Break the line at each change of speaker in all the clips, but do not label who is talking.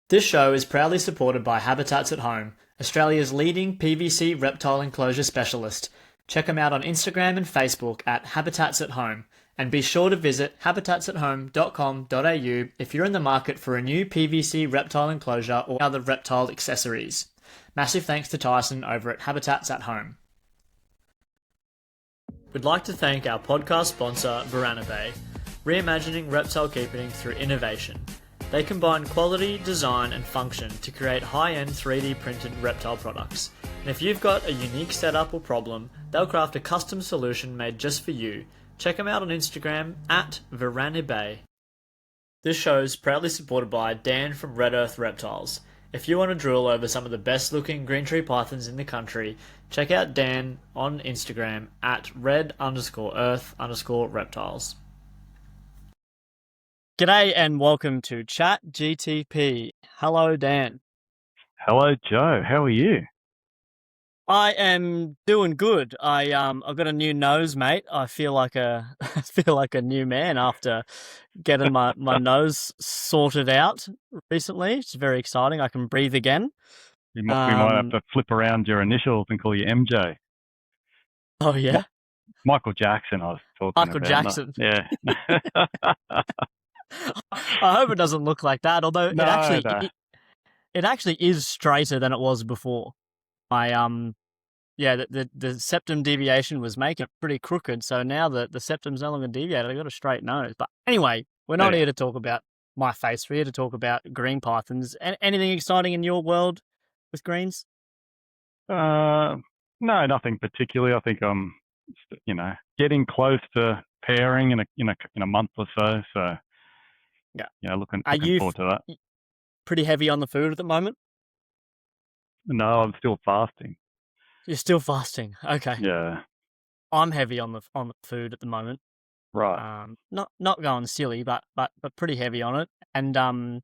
This show is proudly supported by Habitats at Home, Australia's leading PVC reptile enclosure specialist. Check them out on Instagram and Facebook at Habitats at Home, and be sure to visit habitatsathome.com.au if you're in the market for a new PVC reptile enclosure or other reptile accessories. Massive thanks to Tyson over at Habitats at Home. We'd like to thank our podcast sponsor, Bay, reimagining reptile keeping through innovation. They combine quality, design, and function to create high-end 3D printed reptile products. And if you've got a unique setup or problem, they'll craft a custom solution made just for you. Check them out on Instagram at Bay. This show is proudly supported by Dan from Red Earth Reptiles. If you want to drool over some of the best looking green tree pythons in the country, check out Dan on Instagram at red_earth_reptiles. G'day and welcome to ChatGTP. Hello, Dan.
Hello, Joe. How are you?
I am doing good. I've got a new nose, mate. I feel like a new man after getting my nose sorted out recently. It's very exciting. I can breathe again.
We might have to flip around your initials and call you MJ.
Oh yeah,
Michael Jackson. I was talking
Michael
about.
Jackson.
Yeah.
I hope it doesn't look like that. Although
No,
it actually is straighter than it was before. The septum deviation was making it pretty crooked, so now the septum's no longer deviated. I've got a straight nose. But anyway, we're not here to talk about my face. We're here to talk about green pythons. Anything exciting in your world with greens?
No, nothing particularly. I think I'm, getting close to pairing in a month or so. So yeah, looking forward to that.
Pretty heavy on the food at the moment?
No, I'm still fasting.
You're still fasting. Okay.
Yeah.
I'm heavy on the food at the moment.
Right.
Not going silly, but pretty heavy on it. And I've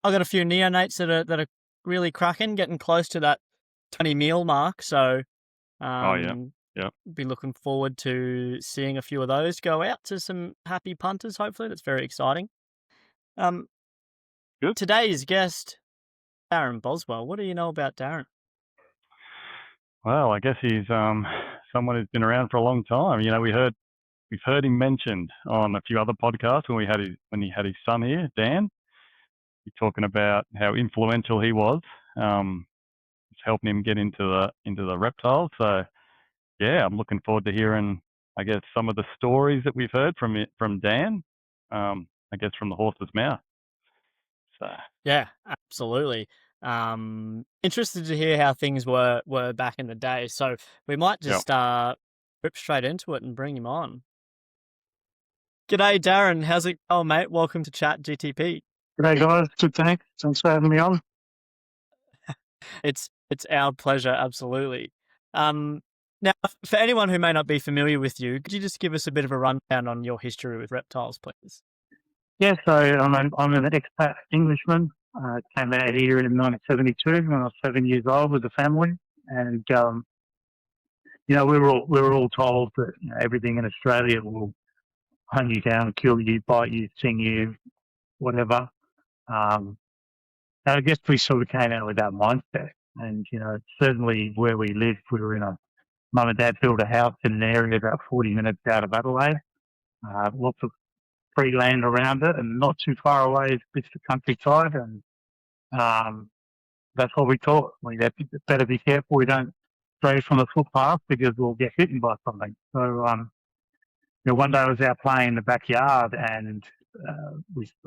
got a few neonates that are really cracking, getting close to that 20 meal mark. So be looking forward to seeing a few of those go out to some happy punters. Hopefully, that's very exciting.
Good.
Today's guest, Darren Boswell. What do you know about Darren?
Well, I guess he's someone who's been around for a long time. We've heard him mentioned on a few other podcasts when he had his son here, Dan. He's talking about how influential he was. It's helping him get into the reptiles. So yeah, I'm looking forward to hearing, I guess, some of the stories that we've heard from Dan. I guess from the horse's mouth. So
yeah, absolutely. Interested to hear how things were back in the day. So we might just rip straight into it and bring him on. G'day, Darren. How's it going, mate? Welcome to ChatGTP.
G'day, guys. Good, thanks. Thanks for having me on.
It's our pleasure, absolutely. Now, for anyone who may not be familiar with you, could you just give us a bit of a rundown on your history with reptiles, please?
Yeah, so I'm an expat Englishman. Came out here in 1972 when I was 7 years old with the family, and we were all told that everything in Australia will hunt you down, kill you, bite you, sting you, whatever. And I guess we sort of came out with that mindset, and certainly where we lived, we were in mum and dad built a house in an area about 40 minutes out of Adelaide. Lots of free land around it, and not too far away is just the countryside, and that's what we thought. We better be careful we don't stray from the footpath because we'll get bitten by something. So one day I was out playing in the backyard, and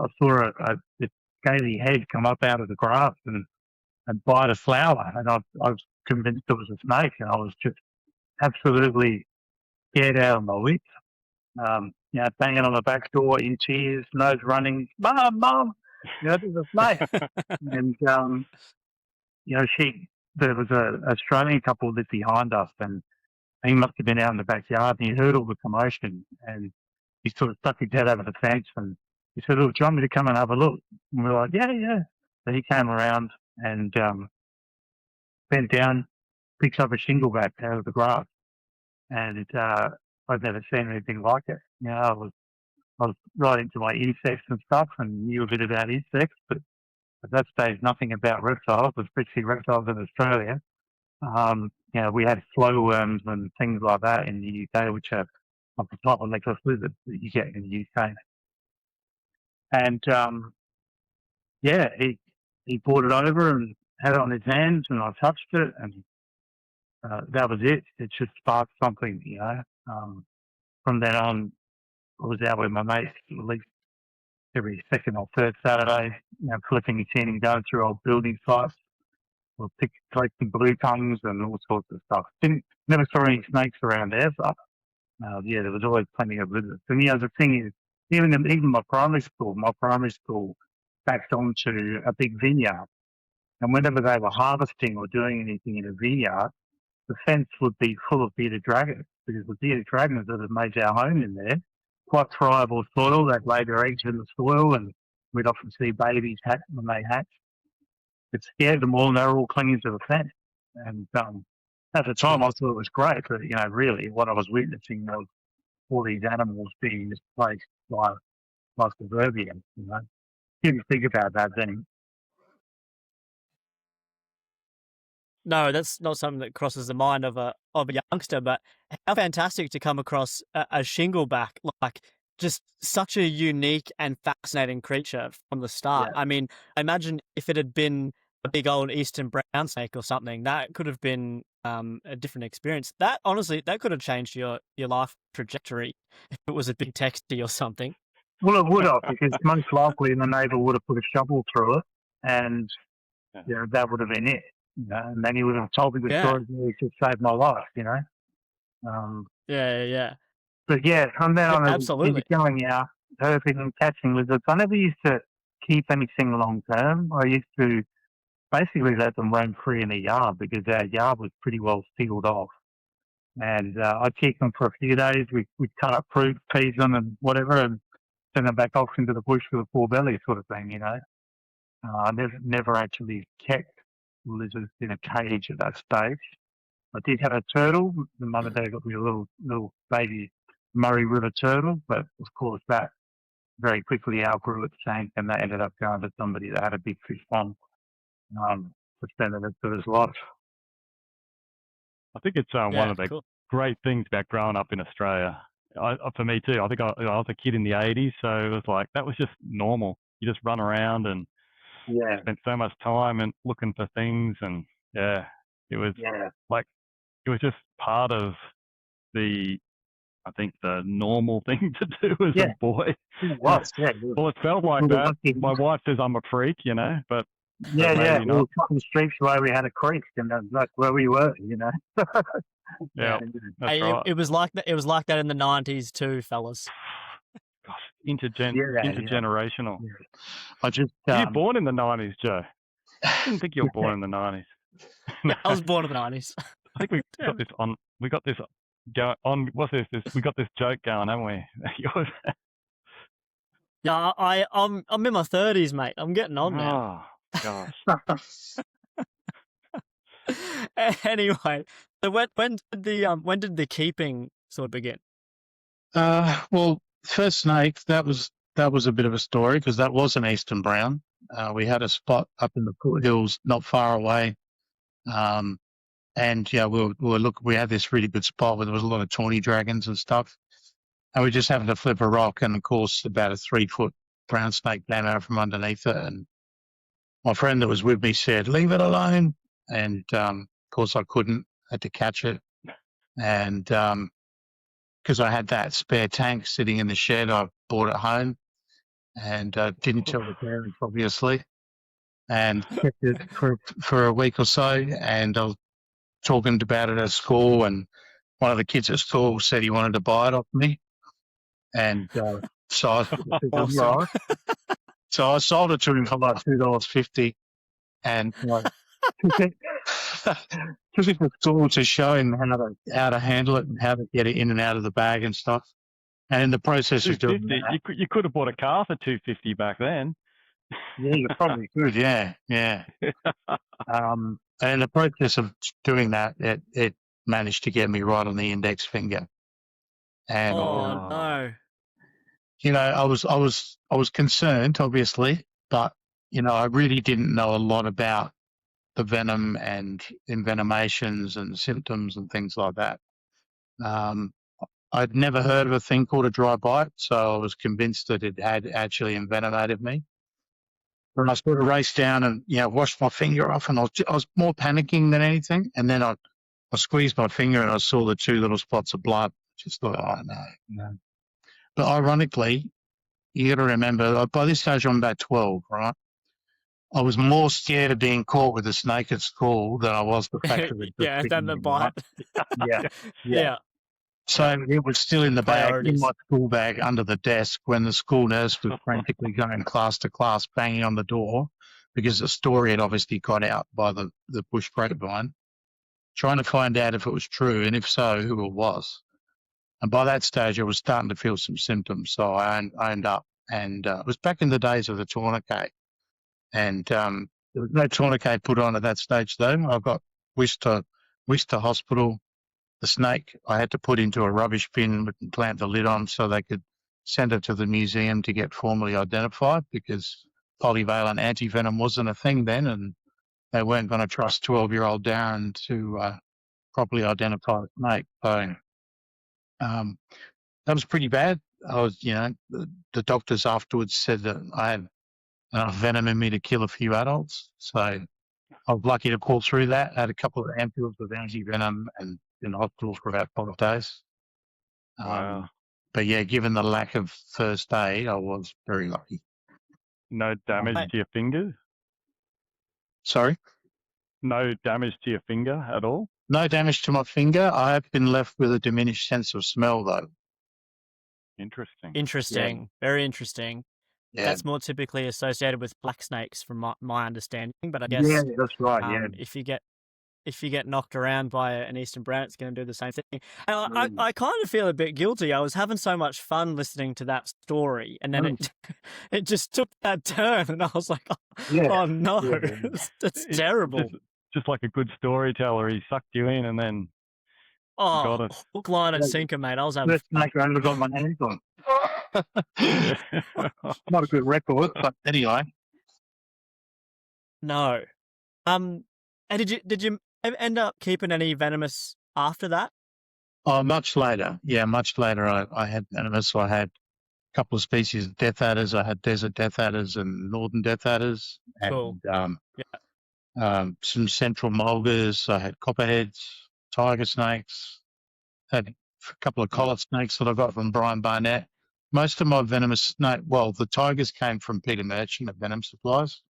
I saw this scaly head come up out of the grass and bite a flower, and I was convinced it was a snake, and I was just absolutely scared out of my wits. Banging on the back door in tears, nose running, Mum, there's a snake. And, there was an Australian couple lived behind us, and he must have been out in the backyard, and he heard all the commotion, and he sort of stuck his head over the fence, and he said, "Look, do you want me to come and have a look?" And we were like, yeah. So he came around and bent down, picks up a shingleback out of the grass, and I've never seen anything like it. I was right into my insects and stuff and knew a bit about insects, but at that stage nothing about reptiles, especially reptiles in Australia. We had flow worms and things like that in the UK, which are of the type of necklace lizards that you get in the UK. And he brought it over and had it on his hands, and I touched it, and that was it. It just sparked something, From then on, I was out with my mates at least every second or third Saturday, flipping a tin and going through old building sites, or collecting blue tongues and all sorts of stuff. Never saw any snakes around there, but there was always plenty of lizards. And the thing is, even my primary school backed onto a big vineyard, and whenever they were harvesting or doing anything in a vineyard, the fence would be full of bearded dragons, because the bearded dragons that had made their home in there, quite friable soil, they'd lay their eggs in the soil, and we'd often see babies hatch when they hatch. It scared them all, and they were all clinging to the fence. And at the time, I thought it was great, but really, what I was witnessing was all these animals being displaced by suburbia. Didn't think about that then.
No, that's not something that crosses the mind of a youngster, but how fantastic to come across a shingleback, like just such a unique and fascinating creature from the start.
Yeah.
I mean, I imagine if it had been a big old eastern brown snake or something, that could have been a different experience. That honestly, that could have changed your life trajectory if it was a big texty or something.
Well, it would have, because most likely the neighbour would have put a shovel through it, and that would have been it. And then he would have told me the story that he just saved my life.
Yeah.
But from then on,
absolutely,
going out, herping and catching lizards. I never used to keep anything long term. I used to basically let them roam free in the yard, because our yard was pretty well sealed off. And I'd keep them for a few days. We'd cut up fruit, feed them, and whatever, and send them back off into the bush with a full belly, sort of thing. I never actually kept lizards in a cage at that stage. I did have a turtle. The mother dad got me a little baby Murray River turtle, but of course that very quickly outgrew its tank, and that ended up going to somebody that had a big fish pond to spend the rest of his life.
I think it's one of the great things about growing up in Australia. For me too. I think I was a kid in the 80s, so it was like that was just normal. You just run around and spent so much time and looking for things, and it was like it was just part of the normal thing to do as a boy.
It was,
Well, it felt like that. My wife says I'm a freak, but
we were cutting streets where we had a creek, and that's where we were,
Yeah, that's right.
It was like that. It was like that in the 90s too, fellas.
Gosh, intergenerational.
Yeah. I just
were you born in the 90s, Joe? I didn't think you were born in the 90s.
No. I was born in the 90s.
I think we got this on. We got this going on. What's this? We got this joke going, haven't we?
Yeah, I'm in my 30s, mate. I'm getting on now.
Oh gosh.
Anyway, so when did the keeping sort of begin?
Well, first snake, that was a bit of a story, because that was an eastern brown. We had a spot up in the foothills not far away, and we had this really good spot where there was a lot of tawny dragons and stuff, and we just happened to flip a rock, and of course about a 3-foot brown snake came out from underneath it, and my friend that was with me said, "Leave it alone," and of course I couldn't, had to catch it, and because I had that spare tank sitting in the shed, I brought it home and didn't tell the parents, obviously, and kept it for a week or so, and I was talking about it at school, and one of the kids at school said he wanted to buy it off me, and so I said, right. So I sold it to him for like $2.50, and took it to school to show him how to handle it and how to get it in and out of the bag and stuff. And in the process of doing that,
you could have bought a car for $2.50 back then.
Yeah, you probably could.
Yeah. And in the process of doing that, it managed to get me right on the index finger. And
no.
I was concerned, obviously, but I really didn't know a lot about the venom and envenomations and symptoms and things like that. I'd never heard of a thing called a dry bite, so I was convinced that it had actually envenomated me. And I sort of raced down and washed my finger off, and I was more panicking than anything. And then I squeezed my finger and I saw the 2 little spots of blood. Just thought, oh no. But ironically, you got to remember, by this stage I'm about 12, right? I was more scared of being caught with a snake at school than I was the fact of it.
than the bite.
Yeah. So it was still in the bag, in my school bag under the desk, when the school nurse was frantically going class to class, banging on the door, because the story had obviously got out by the bush grapevine, trying to find out if it was true, and if so, who it was. And by that stage, I was starting to feel some symptoms, so I owned up. And it was back in the days of the tourniquet. And there was no tourniquet put on at that stage, though. I got whisked to hospital. The snake I had to put into a rubbish bin and plant the lid on so they could send it to the museum to get formally identified, because polyvalent antivenom wasn't a thing then, and they weren't going to trust 12-year-old Darren to properly identify the snake. So that was pretty bad. I was, the doctors afterwards said that I had enough venom in me to kill a few adults. So I was lucky to pull through that. I had a couple of ampoules of anti-venom and in the hospital for about 5 days.
Wow.
But yeah, given the lack of first aid, I was very lucky.
No damage to your fingers?
Sorry?
No damage to your finger at all?
No damage to my finger. I have been left with a diminished sense of smell, though.
Interesting. Very interesting.
Yeah.
That's more typically associated with black snakes, from my understanding. But I guess
that's right.
If you get knocked around by an eastern brown, it's going to do the same thing. And I kind of feel a bit guilty. I was having so much fun listening to that story, and then it just took that turn, and I was like, oh no, that's terrible.
Just like a good storyteller, he sucked you in and then got it.
Hook, line, and sinker, mate. I was having
snake I only got my hands on. Not a good record, but
anyway.
No. And did you end up keeping any venomous after that?
Oh, much later. Yeah, much later I had venomous. So I had a couple of species of death adders. I had desert death adders and northern death adders.
Cool.
And some central mulgars. I had copperheads, tiger snakes. Had a couple of collar snakes that I got from Brian Barnett. Most of my venomous snake, the tigers came from Peter Merchant at Venom Supplies,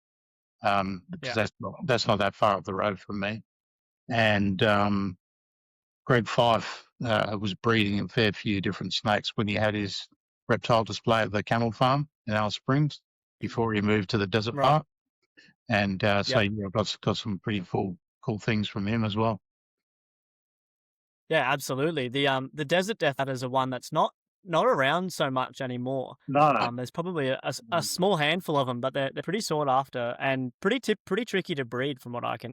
because that's not that far up the road from me. And Greg Fife was breeding a fair few different snakes when he had his reptile display at the Camel Farm in Alice Springs before he moved to the desert park. And so I got some pretty cool things from him as well.
Yeah, absolutely. The desert death adders are one that's not around so much anymore.
No.
There's probably a small handful of them, but they're pretty sought after and pretty tricky to breed, from what I can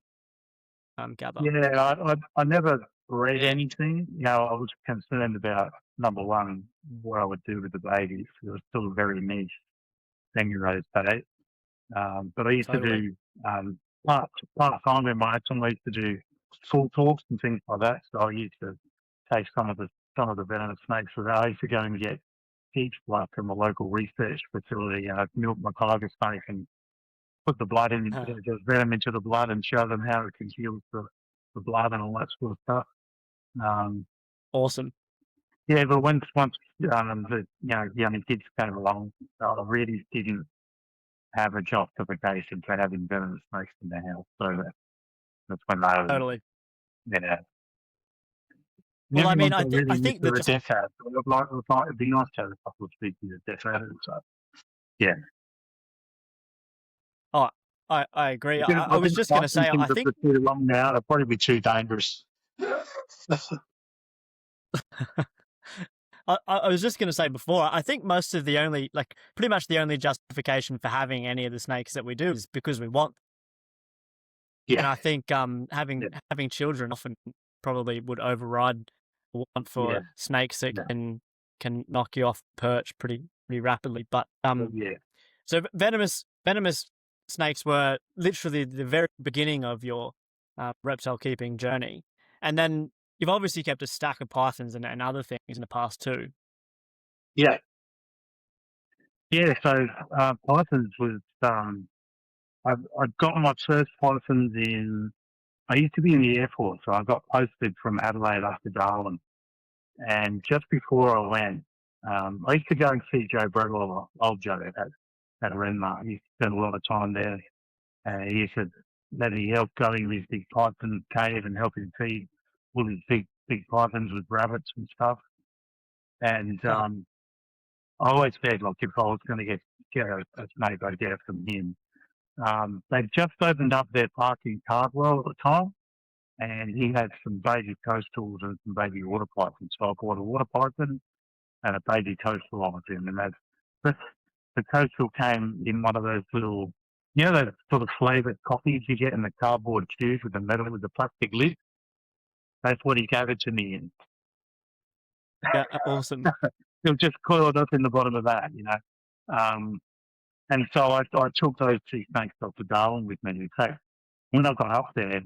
gather.
Yeah, I never bred anything. I was concerned about, number one, what I would do with the babies. It was still a very niche thing in those days. But I used to do part time with my son. I used to do school talks and things like that. So I used to take some of the venomous snakes. So I used to go and get peach blood from a local research facility. Milk my tiger snake and put the blood in, just venom into the blood, and show them how it can heal the blood and all that sort of stuff.
Awesome.
Yeah, but once the young kids came along, I really didn't have a justification for having venomous snakes in the house. So that's when they
totally.
Yeah.
Well, I mean, I think that
death adder. It'd be nice to have a couple of species of death adders. So yeah.
Oh, I agree. I was just going to say, I think
too long now. They'll probably be too dangerous.
I was just going to say before, I think pretty much the only justification for having any of the snakes that we do is because we want. Yeah. And I think having children often probably would override the want for snakes that can knock you off the perch pretty rapidly. But so venomous snakes were literally the very beginning of your reptile keeping journey. And then you've obviously kept a stack of pythons and other things in the past too.
Yeah. Yeah, so pythons was, I got my first pythons I used to be in the Air Force, so I got posted from Adelaide up to Darwin. And just before I went, I used to go and see Joe Bredwell, old Joe, at Renmark. He spent a lot of time there. He used to let me help go in his big python cave and help him feed all his big pythons with rabbits and stuff. And
Huh.
I always said, like, if I was going to get a snake, I'd get it from him. They'd just opened up their park in Cardwell at the time, and he had some baby coastals and some baby water pythons. So I bought a water python and a baby coastal off him. And the coastal came in one of those little, those sort of flavoured coffees you get in the cardboard tubes with the plastic lid. That's what he gave it to me in.
Yeah, awesome.
It was just coiled up in the bottom of that, and so I took those two snakes up to Darwin with me. In fact, when I got up there,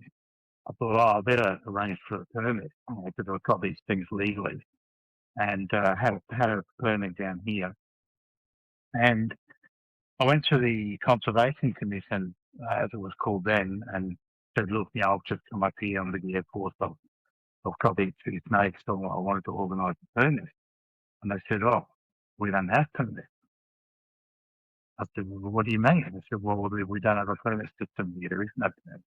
I thought, I better arrange for a permit because I've got these things legally, and had a permit down here. And I went to the Conservation Commission, as it was called then, and said, look, I'll just come up here under the Air Force. I've got these two snakes, so I wanted to organise a permit. And they said, oh, we don't have permits. I said, well, what do you mean? They said, well, we don't have a permit system here. There is no permit.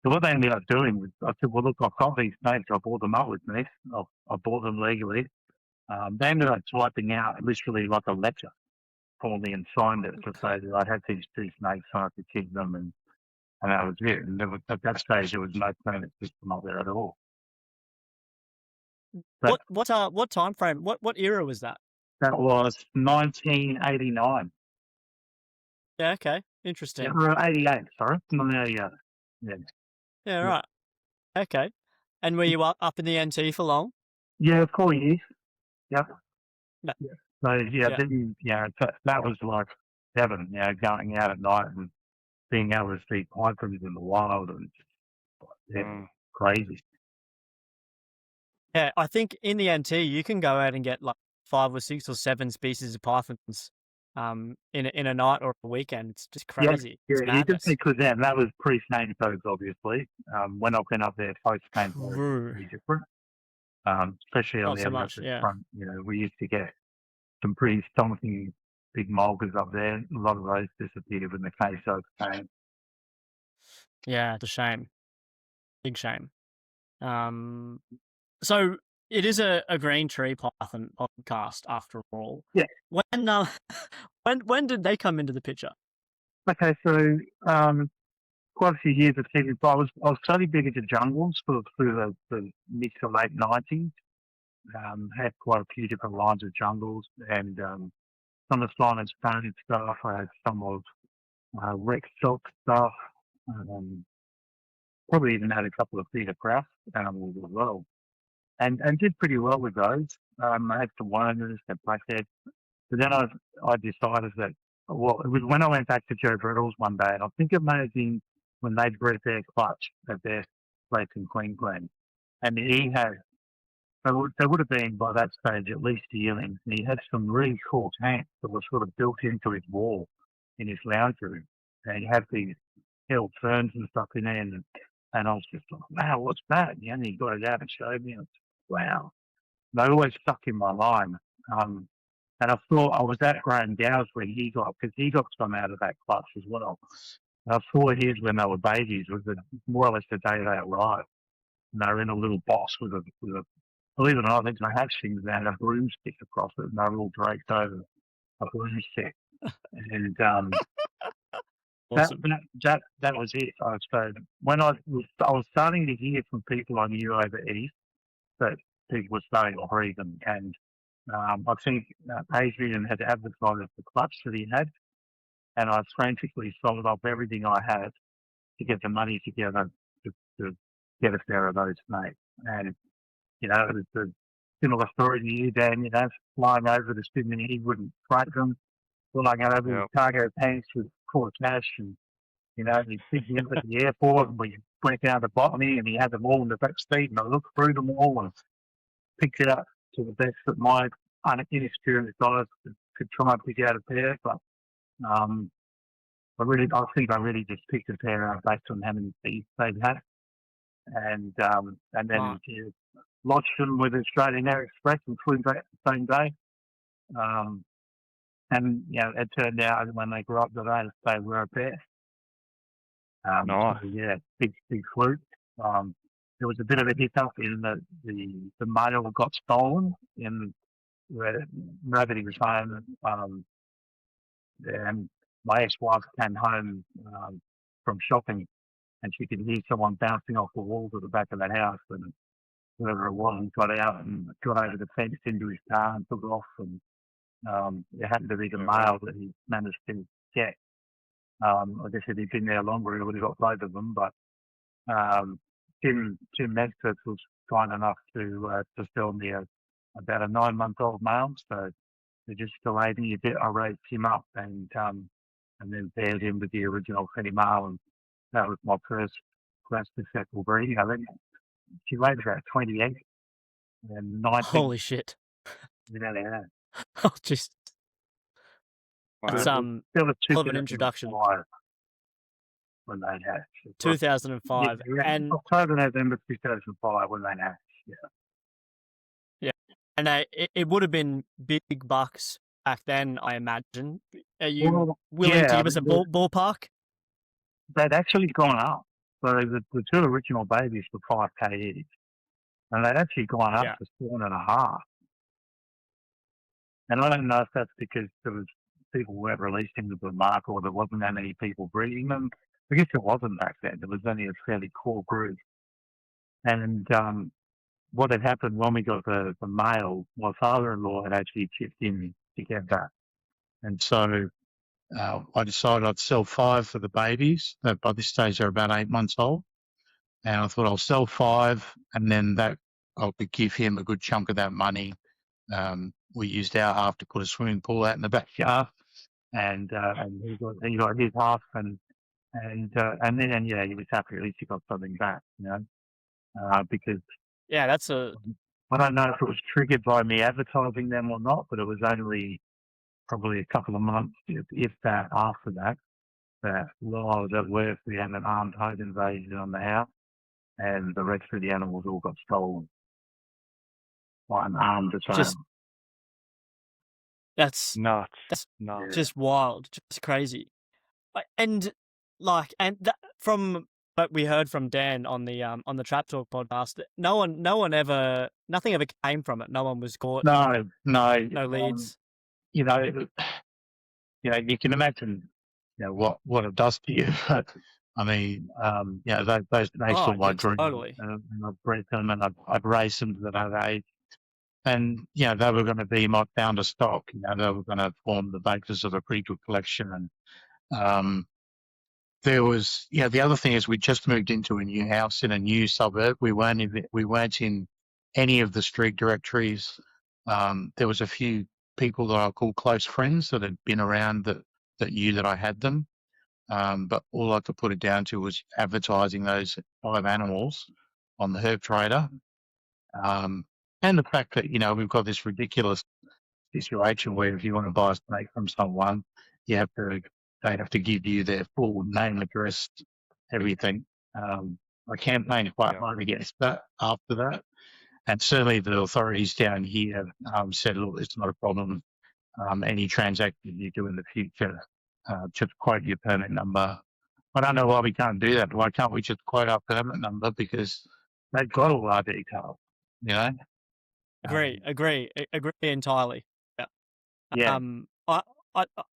So what they ended up doing was, I said, well, look, I've got these snakes. I bought them up with me. I bought them legally. They ended up typing out literally like a letter for me and signed it to say that I had these two snakes and I could keep them, and that was it. And at that stage, there was no permit system up there at all. But
What time frame? What era was that?
that was 1989.
Yeah, okay. Interesting.
Yeah, 88, sorry. 1988. Yeah.
Yeah, right. Okay. And were you up in the NT for long?
Yeah, 4 years. Yep.
Yeah.
So, then, that was like heaven, going out at night and being able to see pythons in the wild, and crazy.
Yeah, I think in the NT you can go out and get like 5 or 6 or 7 species of pythons in a night or a weekend. It's just crazy.
Yeah,
it's madness.
because then that was pre-cane codes, obviously. When I went up there, post-cane codes were pretty different. Especially on
Not
the
so much, yeah.
front. We used to get some pretty stonking big mulgars up there. A lot of those disappeared when the case came.
Yeah, it's a shame. Big shame. So it is a green tree python podcast after all.
Yeah.
When did they come into the picture?
Okay, so quite a few years of TV. I was slowly big into jungles through the mid to late 90s. Had quite a few different lines of jungles, and some of Simon's Stone stuff. I had some of Rex Silk stuff. Probably even had a couple of Peter Kraus animals as well, and did pretty well with those. I had some wormers, had blackheads. But then I decided that, well, it was when I went back to Joe Brittle's one day, and I think it may have been when they'd bred their clutch at their place in Queensland. And he had, there would have been by that stage at least yearlings, and he had some really cool tanks that were sort of built into his wall in his lounge room. And he had these held ferns and stuff in there, and I was just like, wow, what's that? And he got it out and showed me, and wow. They always stuck in my mind. And I thought I was at Graham Dow's when he got some out of that clutch as well. And I saw his when they were babies, more or less the day they arrived. And they were in a little box with a believe it or not, I think they have things that had a broomstick across it, and they were all draped over a broomstick. And
Awesome.
that was it. So when I was starting to hear from people I knew over east that people were starting to breed them, and I think Adrian had advertised the clutch that he had, and I frantically sold off everything I had to get the money together to get a pair of those snakes. And, it was a similar story to you, Dan, flying over to Sydney, he wouldn't freight them, flying over the cargo tanks with full of cash, and he picked me up at the airport, and we went down to Botany, and he had them all in the back seat, and I looked through them all and picked it up to the best that my inexperienced eyes could try and pick out a pair. But I think I really just picked a pair out based on how many feet they'd had, and then lodged them with Australian Air Express and flew back the same day. And it turned out when they grew up that they were a pair.
Nice.
So, big fluke. There was a bit of a hiccup in that the male got stolen in where nobody was home. And my ex-wife came home from shopping, and she could hear someone bouncing off the walls at the back of that house, and whoever it was got out and got over the fence into his car and took off, and it happened to be the male that he managed to get. I guess if he'd been there longer, he would have got both of them, but Tim Medford was kind enough to sell me about a 9-month-old male, so they just delayed me a bit. I raised him up and then paired him with the original Fenny male, and that was my first successful breeding. I think she laid about 20 eggs and 19.
Holy shit!
Yeah.
Oh, just that's
There was
hell of an introduction.
When they hatched.
2005, and
October, November 2005 when they hatched.
Yeah, and it would have been big bucks back then, I imagine. Are you willing to give us a ballpark?
They'd actually gone up. So the two original babies were 5K each, and they'd actually gone up to 7.5. And I don't know if that's because there was people weren't releasing them to the market, or there wasn't that many people breeding them. I guess it wasn't back then. There was only a fairly core group. And what had happened when we got the male, my father-in-law had actually chipped in to get that. And so I decided I'd sell 5 for the babies. That by this stage they're about 8 months old. And I thought I'll sell 5, and then that I could give him a good chunk of that money. We used our half to put a swimming pool out in the backyard, and he got his half, and then he was happy at least he got something back, because
that's
I don't know if it was triggered by me advertising them or not, but it was only probably a couple of months, if that, after that while I was at work, we had an armed home invasion on the house, and the rest of the animals all got stolen by an armed assailant.
That's
nuts.
That's
nuts.
Just wild, just crazy. And from what we heard from Dan on the Trap Talk podcast, nothing ever came from it. No one was caught.
No
leads.
You can imagine, what it does to you. I mean, they saw my dream,
totally.
And I'd bred them, and I'd raised them to that age. And, they were going to be my founder stock. They were going to form the basis of a pretty good collection. And there was, the other thing is we just moved into a new house in a new suburb. We weren't in any of the street directories. There was a few people that I call close friends that had been around that knew that I had them. But all I could put it down to was advertising those 5 animals on the Herb Trader. And the fact that, we've got this ridiculous situation where if you want to buy a snake from someone, they have to give you their full name, address, everything. I campaigned quite hard against that after that. And certainly the authorities down here said, look, it's not a problem. Any transaction you do in the future, just quote your permit number. I don't know why we can't do that. Why can't we just quote our permit number? Because they've got all our details,
Agree entirely.
Yeah.
I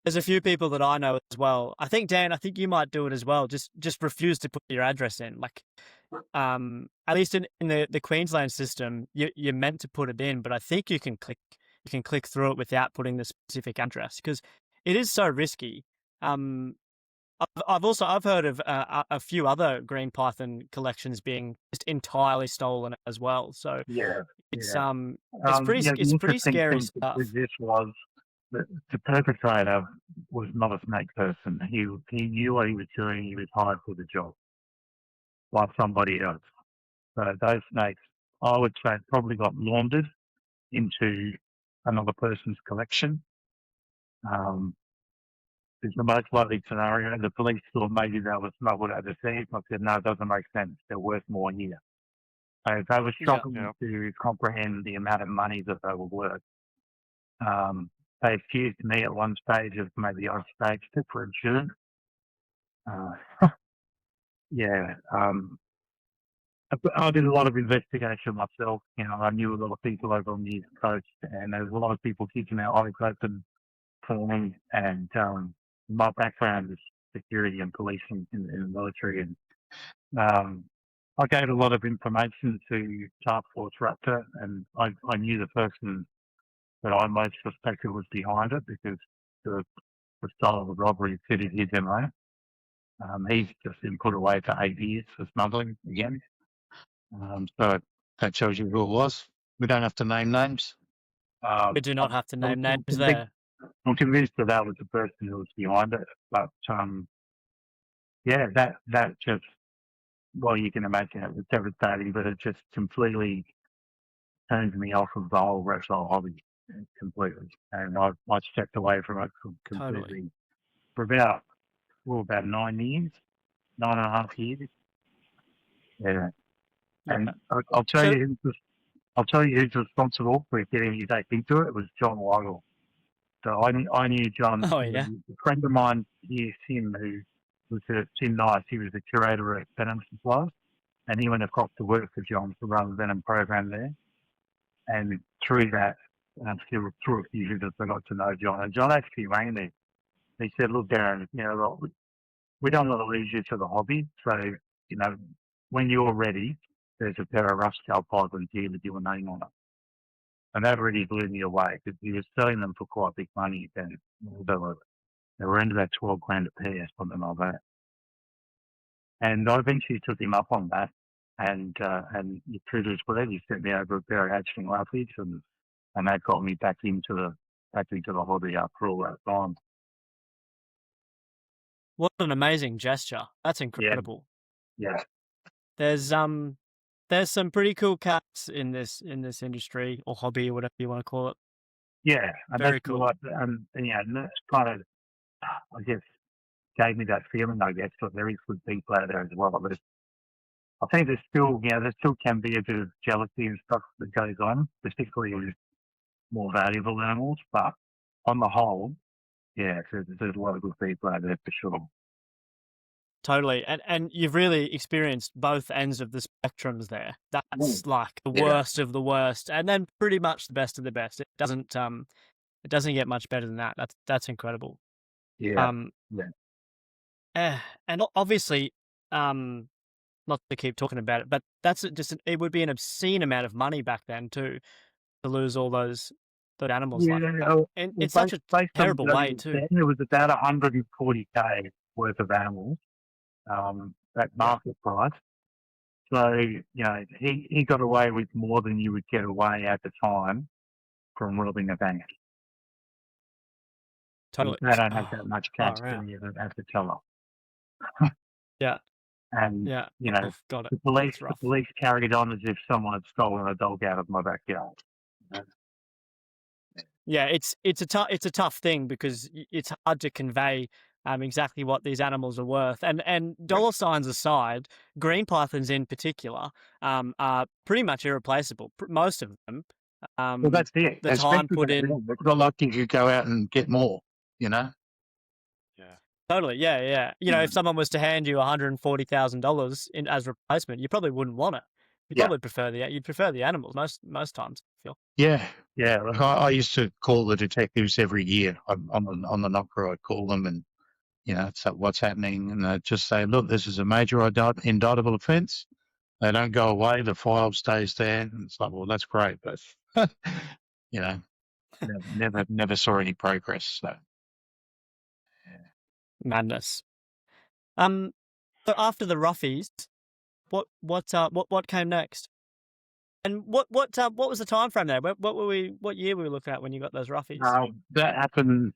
there's a few people that I know as well. I think Dan, you might do it as well. Just refuse to put your address in. Like, at least in the Queensland system, you're meant to put it in, but I think you can click through it without putting the specific address because it is so risky. I've heard of a few other green python collections being just entirely stolen as well. So it's pretty scary stuff.
This was the perpetrator was not a snake person. He knew what he was doing. He was hired for the job by somebody else. So those snakes, I would say, probably got laundered into another person's collection. It's the most likely scenario. The police thought maybe they were smuggled overseas. I said, no, it doesn't make sense. They're worth more here. So they were struggling to comprehend the amount of money that they were worth. They accused me at one stage of maybe I staged it for insurance. I did a lot of investigation myself. I knew a lot of people over on the East Coast, and there was a lot of people keeping their eyes open for me. And my background is security and policing in the military, and I gave a lot of information to Task Force Raptor, and I knew the person that I most suspected was behind it because the style of the robbery fitted his MO. He's just been put away for 8 years for smuggling again. So that shows you who it was. We don't have to name names.
We do not have to name names there.
I'm convinced that was the person who was behind it. But that just, well, you can imagine it was devastating, but it just completely turned me off of the whole reptile hobby completely. And I stepped away from it completely for about 9 years, 9.5 years. Yeah. And I'll tell you who's responsible for getting me back into it. It was John Weigel. So I knew John.
Oh, yeah.
A friend of mine here, Tim, who was Tim Nice. He was the curator at Venom Supplies, and he went across to work for John to run the Venom program there. And through that, through a few visits, I got to know John. And John actually rang me. He said, "Look, Darren, we don't want to lose you to the hobby. So, when you're ready, there's a pair of rough scale pythons here with your name on it." And that really blew me away because he was selling them for quite big money then. They were into that 12 grand a pair, something like that. And I eventually took him up on that. And true to his word, he sent me over a pair of hatchling luffies, and that got me back into the hobby after all that time.
What an amazing gesture! That's incredible.
Yeah.
There's some pretty cool cats in this industry or hobby or whatever you want to call it.
Yeah, and
Very
that's
cool.
and that's kind of, I guess, gave me that feeling. I guess that there is good people out there as well. But I think there still can be a bit of jealousy and stuff that goes on, particularly with more valuable animals. But on the whole, there's a lot of good people out there for sure.
Totally, and you've really experienced both ends of the spectrums there. That's like the worst of the worst, and then pretty much the best of the best. It doesn't get much better than that. That's incredible.
Yeah.
And obviously, not to keep talking about it, but that's it would be an obscene amount of money back then too, to lose all those animals like that. And it's such a terrible way too.
It was about 140K worth of animals. That market price. So, he got away with more than you would get away at the time from robbing a bank.
Totally.
They don't have that much cash to you at the teller.
Yeah.
And, the police carried on as if someone had stolen a dog out of my backyard.
Yeah, it's a tough thing because it's hard to convey exactly what these animals are worth. And dollar signs aside, green pythons in particular are pretty much irreplaceable. Most of them.
Well, that's it.
The time put in.
It's not like you could go out and get more,
Yeah.
Totally, yeah. If someone was to hand you $140,000 as replacement, you probably wouldn't want it. You'd probably prefer the animals most times. I feel.
Yeah. Like I used to call the detectives every year on the knocker. I'd call them and so what's happening, and they'd just say, "Look, this is a major indictable offence. They don't go away. The file stays there." And it's like, well, that's great, but never saw any progress. So.
Madness. So after the roughies, what came next? And what was the time frame there? What year were we looking at when you got those roughies?
That happened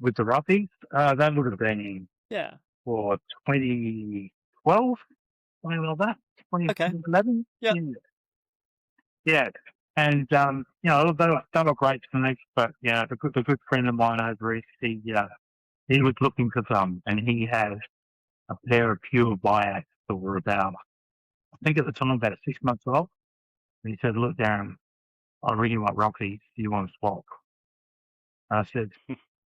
with the roughies. That would have been
Yeah.
for 2012, something like that.
Okay.
2011.
Yep.
Yeah. And they were great snakes, but yeah, the good friend of mine over east, he was looking for some, and he had a pair of pure biacs that were about, I think at the time, about 6 months old. And he said, "Look, Darren, I really want roughies. Do you want to swap?" I said,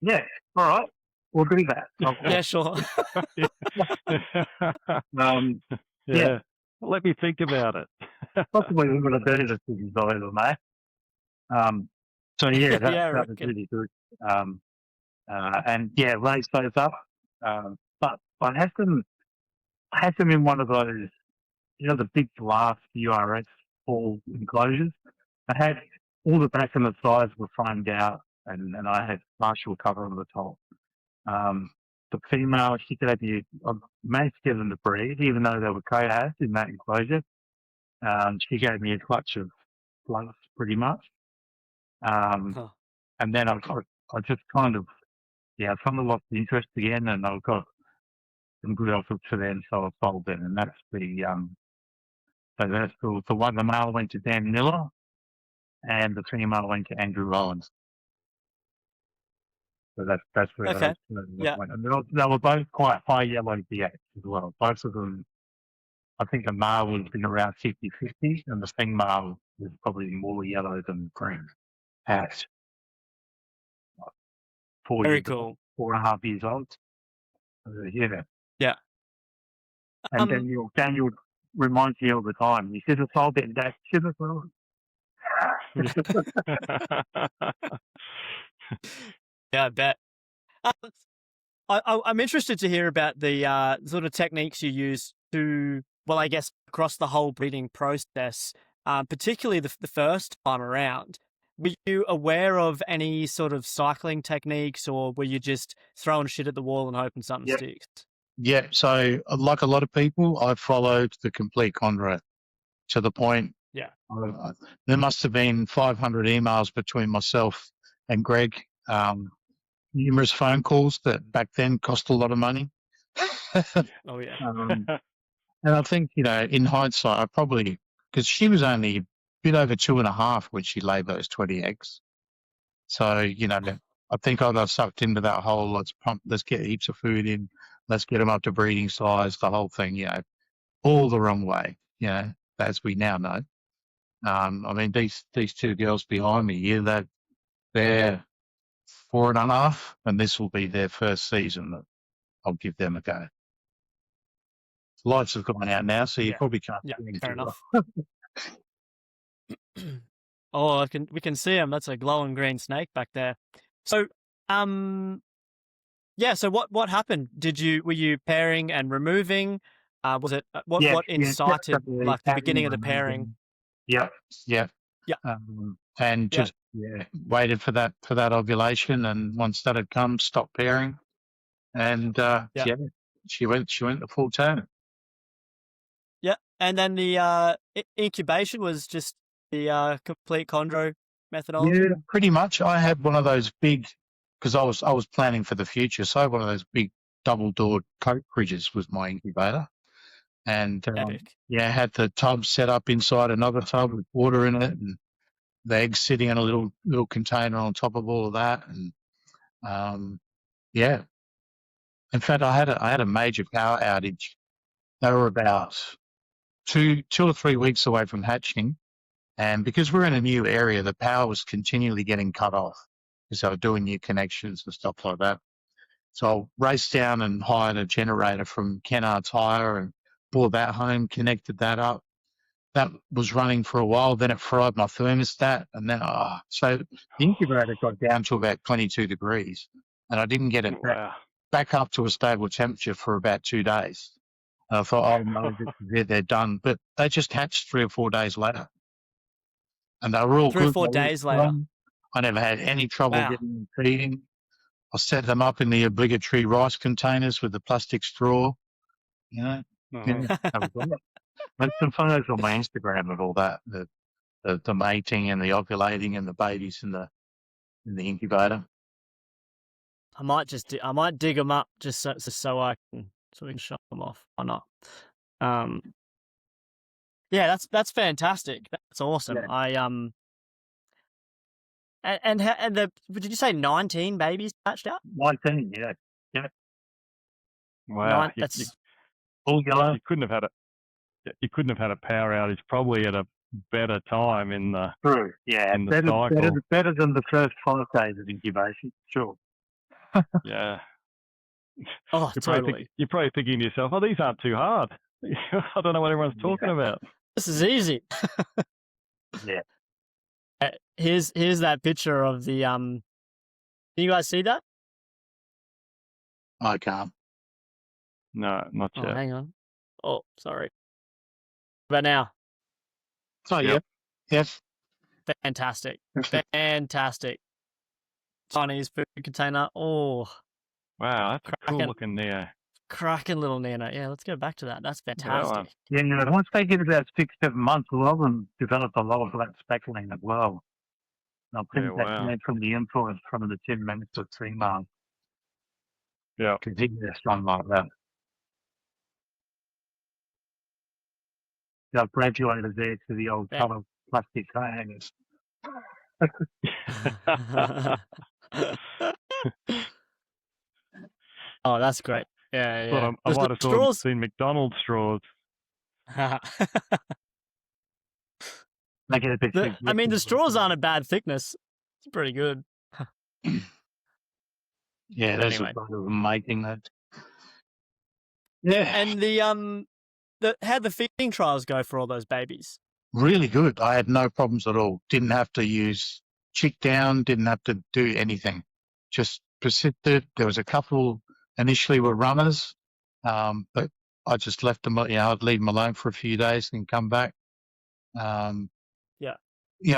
"Yeah, all right, we'll do that."
Yeah, sure.
Yeah. Let me think about it.
Possibly one of the better decisions I ever made. So yeah, that was really good. And yeah, raised those up. But I had them in one of those, the big glass URS ball enclosures. I had all the back and the sides were framed out, and I had partial cover on the top. The female, she could have I managed to get them to breed, even though they were cohabs in that enclosure. She gave me a clutch of slugs, pretty much. And then I just kind of lost the interest again, and I've got some good offers for them, so I sold them, and that's the one. The male went to Dan Miller, and the female went to Andrew Rollins. So that's where
Okay.
those went. And they were both quite high yellow BX as well. Both of them, I think the male would have been around 50-50, and the female was probably more yellow than green. At 4
Very
years
cool.
old, 4.5 years old. Yeah.
Yeah.
And Daniel reminds me all the time. He says, "It's all been that shit as well."
Yeah, I bet. I'm interested to hear about the sort of techniques you use to, well, I guess across the whole breeding process, particularly the first time around. Were you aware of any sort of cycling techniques, or were you just throwing shit at the wall and hoping something sticks?
Yeah, so like a lot of people, I followed the complete chondro to the point.
Yeah.
There must have been 500 emails between myself and Greg, numerous phone calls that back then cost a lot of money.
Oh, yeah.
And I think, in hindsight, I probably, because she was only a bit over 2.5 when she laid those 20 eggs. So, I think I got sucked into that whole, let's get heaps of food in, let's get them up to breeding size, the whole thing, all the wrong way, as we now know. I mean, these two girls behind me, they're 4.5, and this will be their first season that I'll give them a go. Lights have gone out now, so you probably can't.
Yeah, fair enough. Oh, we can see him. That's a glowing green snake back there. So, so what happened? Were you pairing and removing? Was it what incited like the beginning of the pairing?
Yeah.
And just waited for that ovulation, and once that had come, stopped pairing, and she went the full term.
Yeah, and then the incubation was just the complete chondro methodology.
Yeah, pretty much. I had one of those big, because I was planning for the future, so one of those big double-doored coat fridges was my incubator, and had the tub set up inside another tub with water in it, and the eggs sitting in a little container on top of all of that, and in fact, I had a major power outage. They were about 2 or 3 weeks away from hatching, and because we're in a new area, the power was continually getting cut off because they were doing new connections and stuff like that. So I raced down and hired a generator from Kennard's Hire and brought that home, connected that up. That was running for a while, then it fried my thermostat, and then so the incubator got down to about 22 degrees, and I didn't get it back up to a stable temperature for about 2 days. And I thought, oh no, they're done. But they just hatched 3 or 4 days later, and they were all
3 or 4 days later.
I never had any trouble getting them feeding. I set them up in the obligatory rice containers with the plastic straw. That was great. There's some photos on my Instagram of all that. the mating and the ovulating and the babies in the incubator.
I might dig them up just so we can show them off. Why not? Yeah, that's fantastic. That's awesome.
Yeah.
Did you say 19 babies hatched out?
19, yeah.
Wow.
That's
all yellow.
You couldn't have had a power outage probably at a better time in the
True. Yeah.
in the cycle.
Better than the first 5 days of incubation. Sure.
Yeah.
oh, totally.
You're probably thinking to yourself, "Oh, these aren't too hard." I don't know what everyone's talking about.
This is easy.
Yeah.
Here's that picture of the Can you guys see that?
I can't.
No, not
Oh,
yet.
hang on. Oh, sorry. But now,
So
Yep.
yes.
fantastic, fantastic. Chinese food container. Oh,
Wow, that's a cool
Cracking.
looking Neo.
cracking little Nano. Yeah, let's go back to that. That's fantastic.
Yeah, once they get about 6-7 months, a lot of them develop a lot of that speckling as well. And I think that came from the influence from the 10 minutes of female.
Yeah.
Continue their strong like that. They've graduated there to the old colour plastic hangers.
Oh, that's great. Yeah, yeah.
I might have seen McDonald's straws.
Make it a bit
I mean, the straws aren't a bad thickness. It's pretty good.
Yeah, that's
Anyway.
a of making that.
Yeah.
And how'd the feeding trials go for all those babies?
Really good. I had no problems at all. Didn't have to use chick down, didn't have to do anything. Just persisted. There was a couple initially were runners, but I just left them, I'd leave them alone for a few days and come back.
Yeah.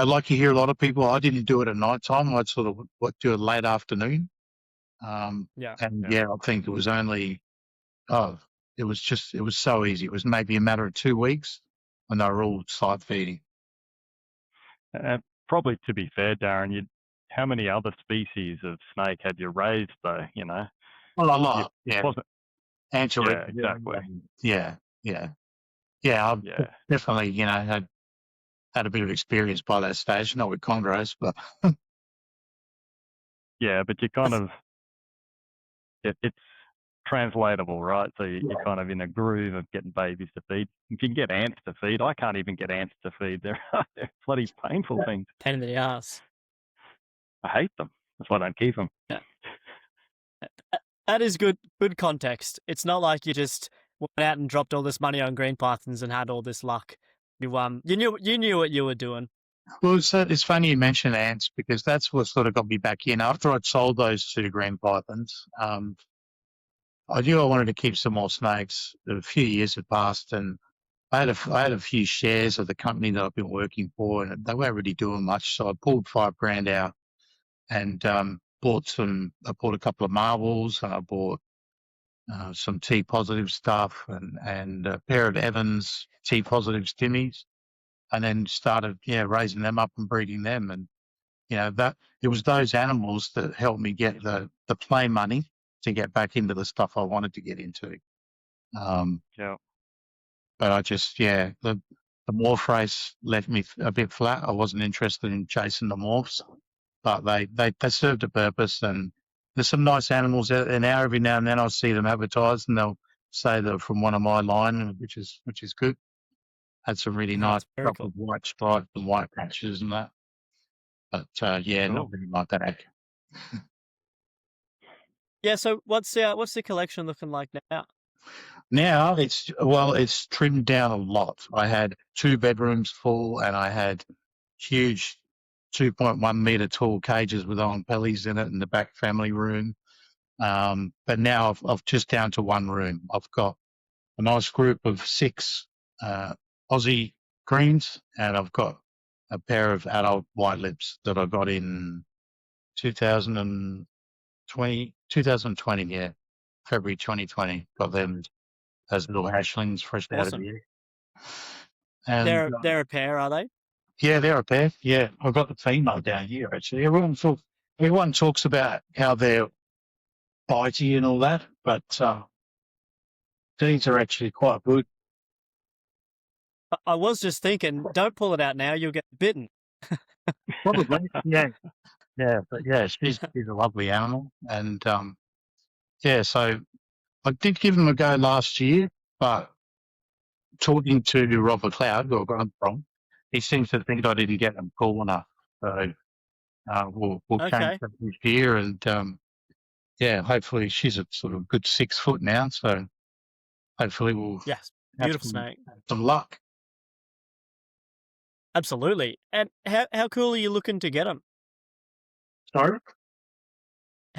Like you hear a lot of people, I didn't do it at night time. I'd sort of do it late afternoon. I think it was only, it was so easy. It was maybe a matter of 2 weeks when they were all side feeding.
Probably, to be fair, Darren, how many other species of snake had you raised, though?
Well, a lot.
Exactly.
Yeah. I've definitely, had a bit of experience by that stage, not with chondros, but
yeah, but you kind of it's translatable, right? So you're kind of in a groove of getting babies to feed. If you can get ants to feed, I can't even get ants to feed. They're bloody painful things.
Pain in the ass.
I hate them. That's why I don't keep them.
Yeah. That is good context. It's not like you just went out and dropped all this money on green pythons and had all this luck. You knew what you were doing.
Well, it's funny you mention ants because that's what sort of got me back in. After I'd sold those 2 green pythons, I knew I wanted to keep some more snakes. A few years had passed, and I had a few shares of the company that I've been working for, and they weren't really doing much. So I pulled $5,000 out and bought a couple of marbles, and I bought some T positive stuff and a pair of Evans T positive stimmies, and then started raising them up and breeding them. And that it was those animals that helped me get the play money to get back into the stuff I wanted to get into. But I just the morph race left me a bit flat. I wasn't interested in chasing the morphs, but they served a purpose. And there's some nice animals out there now. Every now and then I'll see them advertised, and they'll say they're from one of my line, which is good. Had some really nice
cool.
white stripes and white patches and that. But not really like that.
Yeah. So what's the collection looking like now?
Now it's trimmed down a lot. I had 2 bedrooms full, and I had huge 2.1 meter tall cages with iron pellies in it in the back family room. But now I've just down to 1 room. I've got a nice group of 6 Aussie greens, and I've got a pair of adult white lips that I got in 2020, February 2020. Got them as little hashlings fresh out of the air. And
they're a pair, are they?
Yeah, they're a pair. Yeah, I've got the female down here actually. Everyone talks about how they're bitey and all that, but these are actually quite good.
I was just thinking, don't pull it out now, you'll get bitten.
Probably, yeah.
Yeah, but yeah, she's a lovely animal, and yeah, so I did give them a go last year, but talking to Robert Cloud, who I got them from, he seems to think I didn't get them cool enough. So we'll change
Okay.
that this year, and yeah, hopefully she's a sort of good 6 foot now, so hopefully we'll
Yes.
have
Beautiful snake.
some luck.
Absolutely. And how cool are you looking to get them?
Sorry?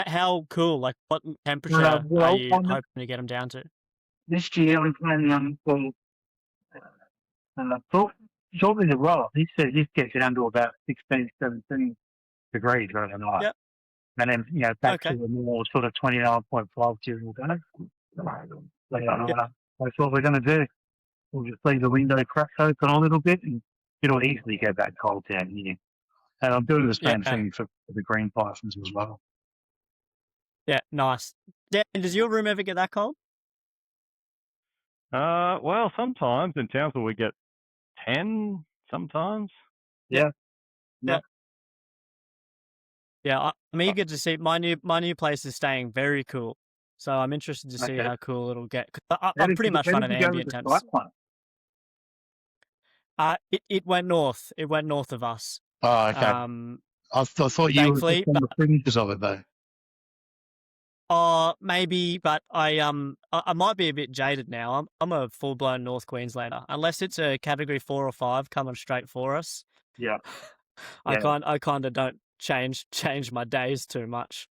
How cool? Like, what temperature
well,
are you
on the-
hoping to get them down to?
This year I'm planning on, shortly the roll. He says this gets it down to about 16, 17 degrees overnight.
Yep.
And then, back
Okay.
to the more sort of 29.5 during the day. So, that's what we're going to do. We'll just leave the window cracked open a little bit, and it'll easily get that cold down here. And I'm doing the same
Yeah.
thing for the green pythons as well.
Yeah, nice. Dan, does your room ever get that cold?
Well, sometimes in Townsville we get 10 sometimes.
Yeah, I'm eager to see. My new place is staying very cool, so I'm interested to see
Okay.
how cool it'll get. 'Cause I'm pretty much running ambient temps. It went north. It went north of us.
Oh, okay. I thought you were
thankfully,
just on the fringes of it though.
Maybe, but I might be a bit jaded now. I'm a full blown North Queenslander. Unless it's a category 4 or 5 coming straight for us.
Yeah.
I kind of don't change my days too much.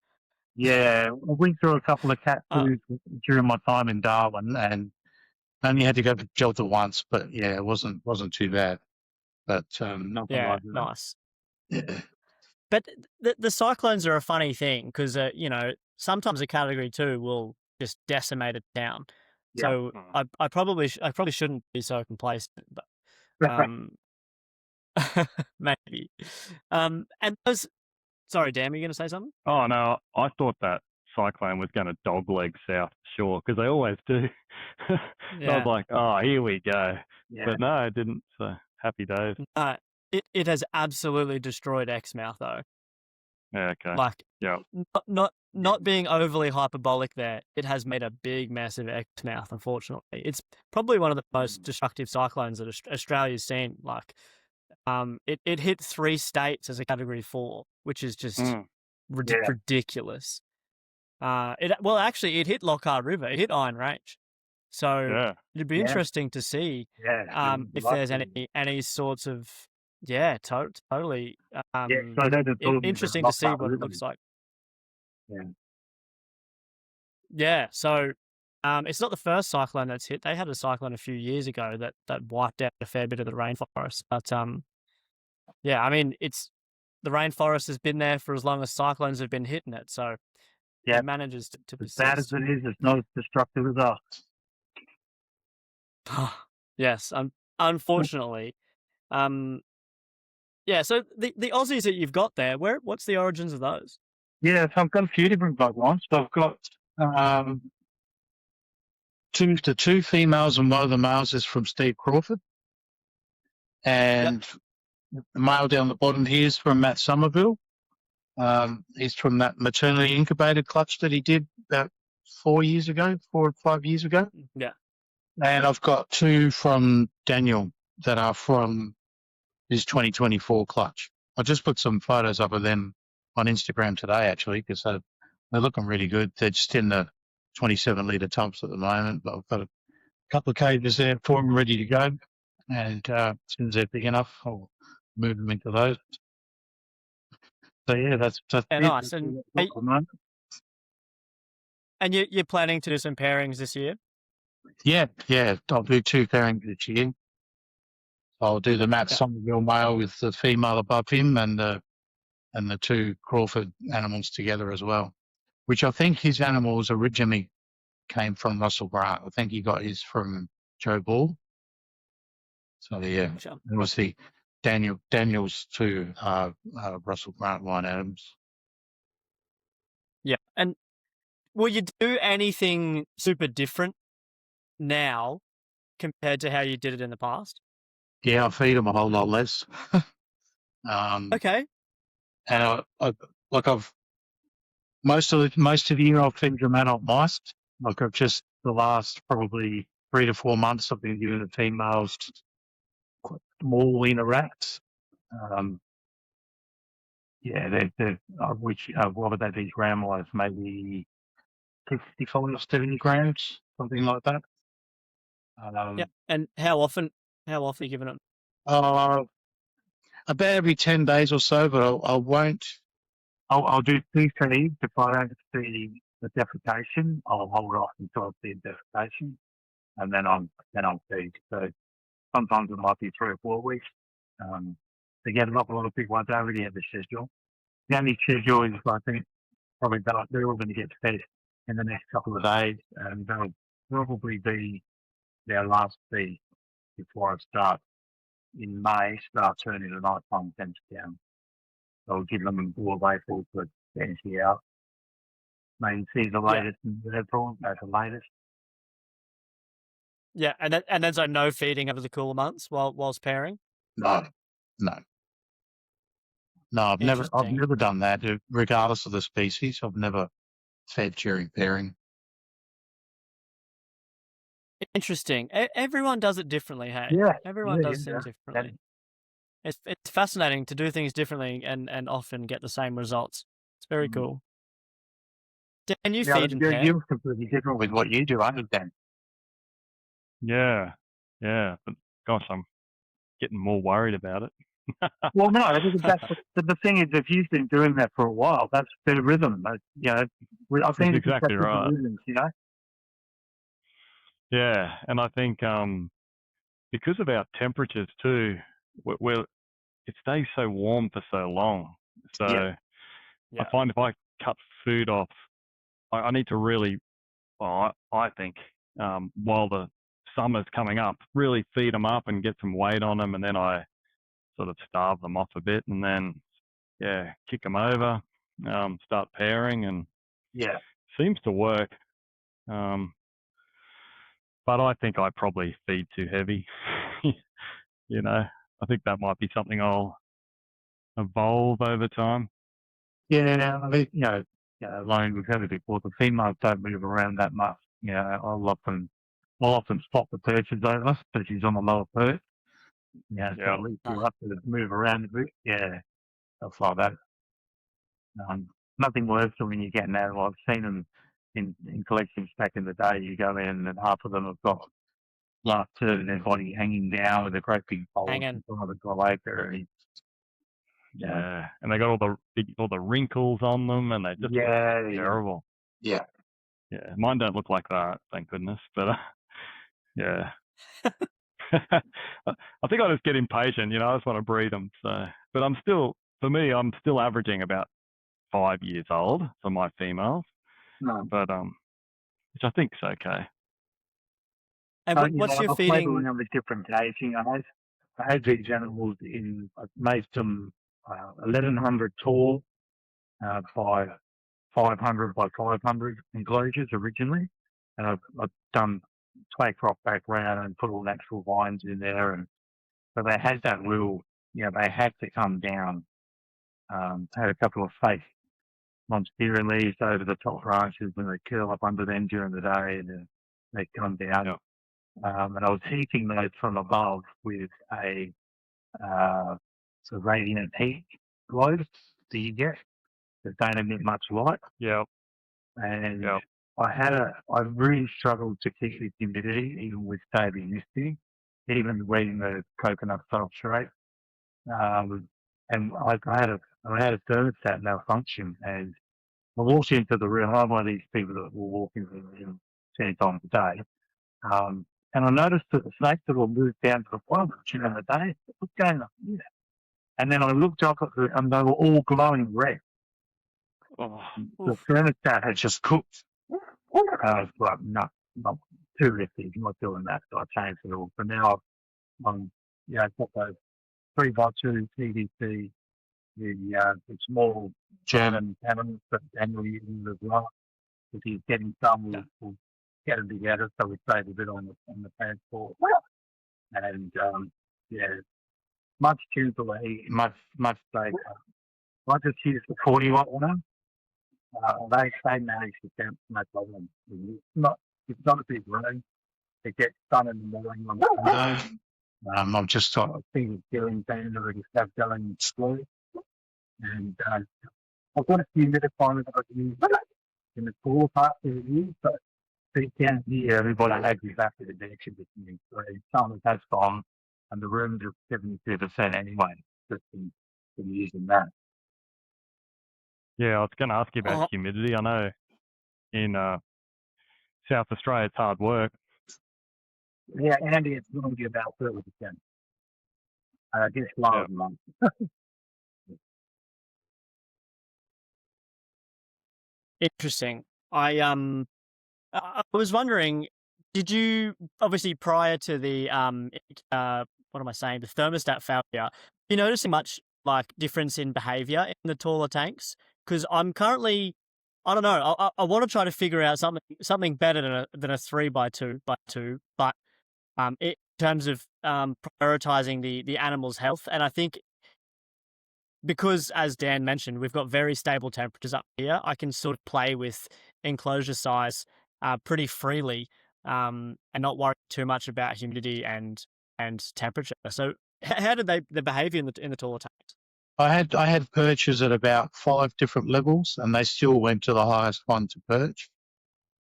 Yeah, I went through a couple of cat foods during my time in Darwin, and only had to go to shelter once. But yeah, it wasn't too bad. But nothing
Yeah,
like that.
nice.
Yeah.
But the cyclones are a funny thing because sometimes a category 2 will just decimate a town.
Yeah.
So I probably shouldn't be so complacent, but maybe. And those. Sorry, Dan, were you going to say something?
Oh no, I thought that cyclone was going to dogleg south shore because they always do. I
Yeah.
was like, oh, here we go.
Yeah.
But no, it didn't. So happy days.
It has absolutely destroyed Exmouth though.
Yeah, okay.
Like,
Yeah.
not being overly hyperbolic there, it has made a big mess of Exmouth, unfortunately. It's probably one of the most destructive cyclones that Australia's seen. Like, it hit 3 states as a category 4, which is just ridiculous. It hit Lockhart River, it hit Iron Range. So
Yeah.
it'd be interesting to see if there's any sorts of totally. Interesting to see what it looks like. Yeah. So it's not the first cyclone that's hit. They had a cyclone a few years ago that wiped out a fair bit of the rainforest. But yeah, I mean, the rainforest has been there for as long as cyclones have been hitting it. So it manages to persist.
As bad as it is, it's not as destructive as us.
Yes, unfortunately. Yeah, so the Aussies that you've got there, what's the origins of those?
Yeah, so I've got a few different bloodlines. So I've got two females, and one of the males is from Steve Crawford. And the male down the bottom here is from Matt Somerville. He's from that maternally incubated clutch that he did about 4 or 5 years ago.
Yeah.
And I've got 2 from Daniel that are from his 2024 clutch. I just put some photos up of them on Instagram today, actually, because they're looking really good. They're just in the 27-litre tubs at the moment, but I've got a couple of cages there for them ready to go. And as soon as they're big enough, I'll move them into those. So yeah, that's
nice. And you're planning to do some pairings this year?
Yeah. I'll do 2 pairings this year. I'll do the Matt Somerville male with the female above him, and the 2 Crawford animals together as well. Which I think his animals originally came from Russell Grant. I think he got his from Joe Ball. So yeah, obviously
Daniel's to Russell Grant, Ryan Adams.
Yeah. And will you do anything super different now compared to how you did it in the past?
Yeah, I feed them a whole lot less.
Okay.
And I've most of the year I've fed them adult mice. Like I've just the last probably 3 to 4 months I've been giving the females small wiener rats. Yeah, they're which what would they be gram wise? Maybe 55 or 70 grams, something like that.
Yeah. And how often are you giving it?
About every 10 days or so, but I won't. I'll do 2 feeds. If I don't see the defecation, I'll hold off until I see the defecation, and then I'll feed. So sometimes it might be 3 or 4 weeks. Again, not a lot of people, I don't really have a schedule. The only schedule is, I think, probably they're all going to get fed in the next couple of days, and they'll probably be their last feed before I start in May, start turning the nighttime temps down. So I'll give them a full away for energy out. Maybe see the latest in April, go to latest.
Yeah. And then so no feeding over the cooler months whilst pairing?
No. I've never done that, regardless of the species. I've never fed during pairing.
Interesting. Everyone does it differently, hey?
Yeah.
Everyone does things differently. It's fascinating to do things differently and often get the same results. It's very cool. Dan, you feed and pair?
You're completely different with what you do, aren't you, Dan?
Yeah. But gosh, I'm getting more worried about it.
Well, no, the thing is, if you've been doing that for a while, that's their rhythm. I think
That's exactly right.
Rhythms,
Yeah, and I think because of our temperatures too, it stays so warm for so long. So
Yeah.
I find if I cut food off, I need to really, I think, while the summer's coming up, really feed them up and get some weight on them, and then I sort of starve them off a bit, and then kick them over, start pairing, and seems to work. But I think I probably feed too heavy. I think that might be something I'll evolve over time.
Yeah, I mean, alone we've had it before. The females don't move around that much. I'll often spot the perches over, but she's on the lower perch. So at least you'll have to move around a bit. Yeah, stuff like that. Nothing worse than when you're getting out. I've seen them in collections back in the day. You go in and half of them have got last third of their body hanging down with a great big pole in front of the glacier.
Yeah, and they got all the wrinkles on them, and they just look terrible.
Yeah.
Mine don't look like that, thank goodness. But yeah, I think I just get impatient. I just want to breed them. So, but I'm still averaging about 5 years old for my females.
No.
But which I think is okay.
And what's your feeding?
I've played with different aging. I had these animals I've made them 1,100 tall by 500 by 500 enclosures originally, and I've done twag crop background and put all natural vines in there, and so they had that rule. They had to come down. Had a couple of fake monstera leaves over the top branches when they curl up under them during the day, and then they come down.
Yep.
And I was heating those from above with a sort of radiant heat globes that you get that don't emit much light.
Yep.
And I really struggled to keep the humidity even with daily misting, even reading the coconut substrate. And I had a thermostat malfunction, and I walked into the room. I'm one of these people that will walk into the room 10 times a day. And I noticed that the snakes that will move down to the bottom during the day, what's going on here? And then I looked up at them, and they were all glowing red. The thermostat had just cooked. I was like, no, not too risky. I'm not doing that. So I changed it all. But now I've got those 3x2 TDC, the small German animals that Daniel uses as well. If he's getting some, we'll get them together so we save a bit on the transport. And much simpler, much safer. I just use the 40-watt one. They manage the temps no problem. It's not a big room. It gets done in the morning on the I'm just sort of thinking Dylan Band or have Dylan Slow. And I've got a few humidifiers that I can use in the cooler part of the year, but down here, everybody has exactly the direction that you need. So some has gone, and the rooms are 72% anyway, just from using that.
Yeah, I was going to ask you about humidity. I know in South Australia it's hard work.
Yeah, Andy, it's going to be about 30%. I guess lower than month.
Interesting. I was wondering, did you obviously prior to the what am I saying? The thermostat failure, you noticing much like difference in behavior in the taller tanks? Because I'm currently, I don't know, I want to try to figure out something better than a 3x2, but in terms of prioritizing the animal's health, and I think because, as Dan mentioned, we've got very stable temperatures up here, I can sort of play with enclosure size pretty freely and not worry too much about humidity and temperature. So, how did the behaviour in the taller tanks?
I had perches at about 5 different levels, and they still went to the highest one to perch.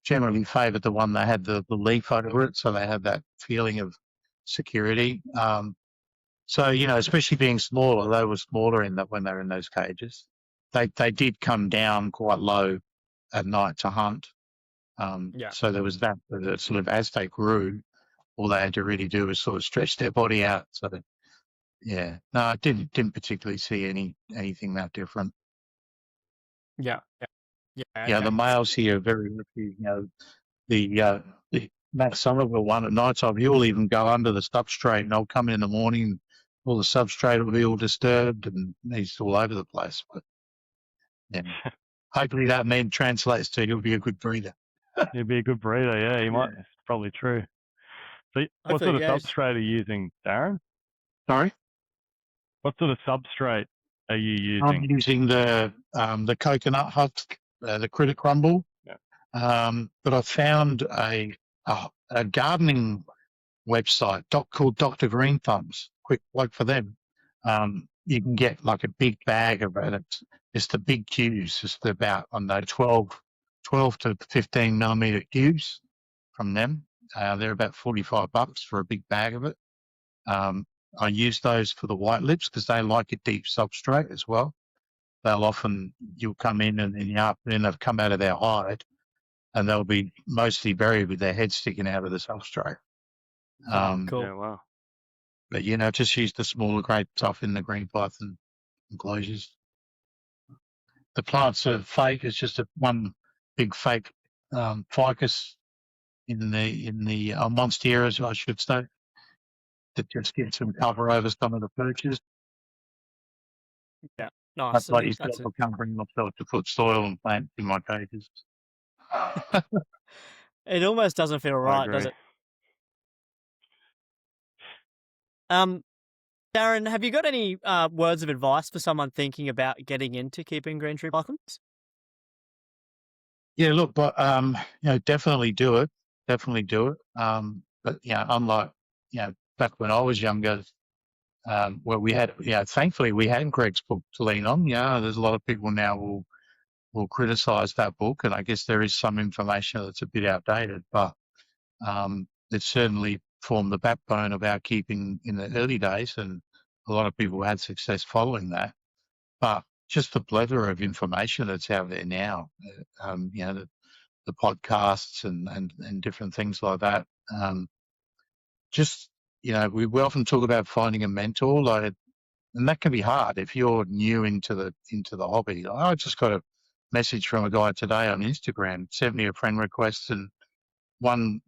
Generally favoured the one that had the leaf over it, so they had that feeling of security. So, especially being smaller, they were smaller when they were in those cages. They did come down quite low at night to hunt. So there was that sort of, as they grew, all they had to really do was sort of stretch their body out. So, yeah, no, I didn't particularly see anything that different.
Yeah.
Yeah, the males here are very lucky. The Matt Somerville one at night time, he'll even go under the substrate, and I'll come in the morning, all the substrate will be all disturbed, and he's all over the place. But yeah, hopefully that translates to he'll be a good breeder.
He'll be a good breeder, yeah. He might. It's probably true. So, what sort of substrate are you using, Darren?
Sorry?
What sort of substrate are you using?
I'm using the coconut husk, the critter crumble.
Yeah.
But I found a gardening website called Dr. Green Thumbs. Quick plug for them. You can get like a big bag of it. It's the big cubes. It's about 12 to 15 millimeter cubes from them. They're about $45 for a big bag of it. I use those for the white lips because they like a deep substrate as well. You'll come in and in the afternoon they've come out of their hide and they'll be mostly buried with their head sticking out of the substrate.
Cool.
Yeah, wow.
But, just use the smaller grade stuff in the green python enclosures. The plants are fake. It's just one big fake ficus in the monsteras, I should say, that just gives some cover over some of the perches.
Yeah, nice.
I'll come bring myself to put soil and plants in my cages.
It almost doesn't feel right, does it? Darren, have you got any words of advice for someone thinking about getting into keeping green tree pythons?
Yeah, look, but definitely do it. Definitely do it. But unlike back when I was younger, where we had thankfully we had Greg's book to lean on. There's a lot of people now will criticise that book, and I guess there is some information that's a bit outdated, but it certainly formed the backbone of our keeping in the early days, and a lot of people had success following that. But just the plethora of information that's out there now, the podcasts and different things like that. We often talk about finding a mentor, and that can be hard if you're new into the hobby. I just got a message from a guy today on Instagram, sent me a friend request, and one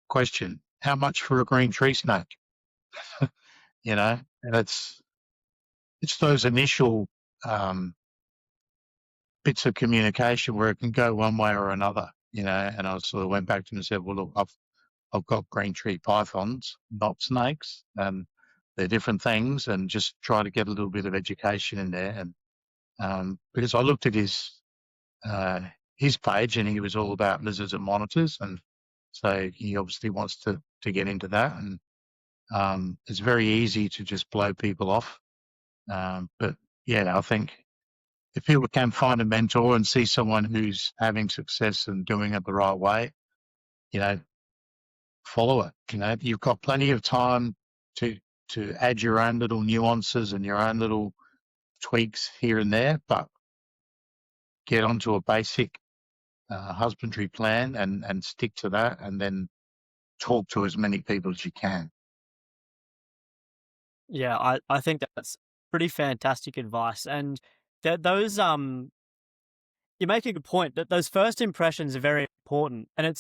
question: how much for a green tree snake? And it's those initial bits of communication where it can go one way or another, and I sort of went back to him and said, well, look, I've got green tree pythons, not snakes, and they're different things, and just try to get a little bit of education in there. And because I looked at his page and he was all about lizards and monitors, and so he obviously wants to get into that. And it's very easy to just blow people off. But yeah, I think if people can find a mentor and see someone who's having success and doing it the right way, follow it. You've got plenty of time to add your own little nuances and your own little tweaks here and there, but get onto a basic husbandry plan and stick to that, and then talk to as many people as you can.
Yeah, I think that's pretty fantastic advice. And those you make a good point that those first impressions are very important, and I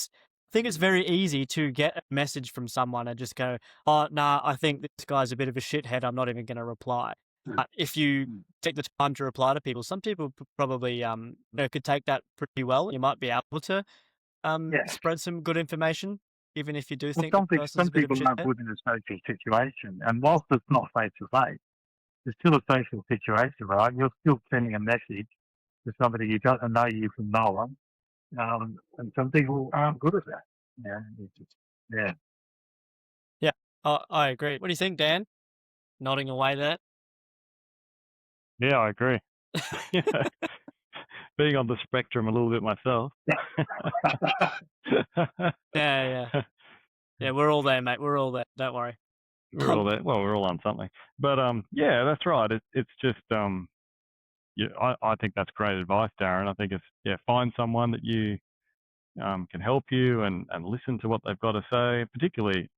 think it's very easy to get a message from someone and just go, oh, nah, I think this guy's a bit of a shithead, I'm not even going to reply. If you take the time to reply to people, some people probably could take that pretty well. You might be able to spread some good information, even if you do think the person's a bit of a
some people
shithead.
are good in a social situation, and whilst it's not face to face, it's still a social situation, right? You're still sending a message to somebody you don't know you from no one, and some people aren't good at that. Yeah.
Yeah, I agree. What do you think, Dan? Nodding away there.
Yeah, I agree. Being on the spectrum a little bit myself.
Yeah, we're all there, mate. We're all there. Don't worry.
We're all there. Well, we're all on something. But yeah, that's right. It's just yeah, I think that's great advice, Darren. I think it's find someone that you can help you and listen to what they've got to say, particularly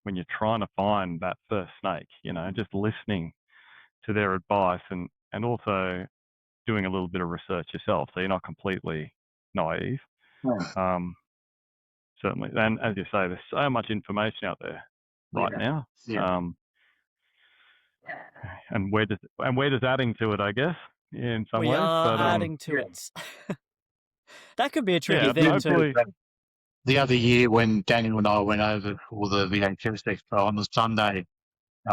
when you're trying to find that first snake. Just listening to their advice and also doing a little bit of research yourself, so you're not completely naive. Certainly, and as you say, there's so much information out there right now. And where does adding to it, I guess, in some
we
ways.
are
But
adding to it. That could be a tricky
yeah,
thing
hopefully.
too.
The other year when Daniel and I went over for the VHS Expo on the Sunday,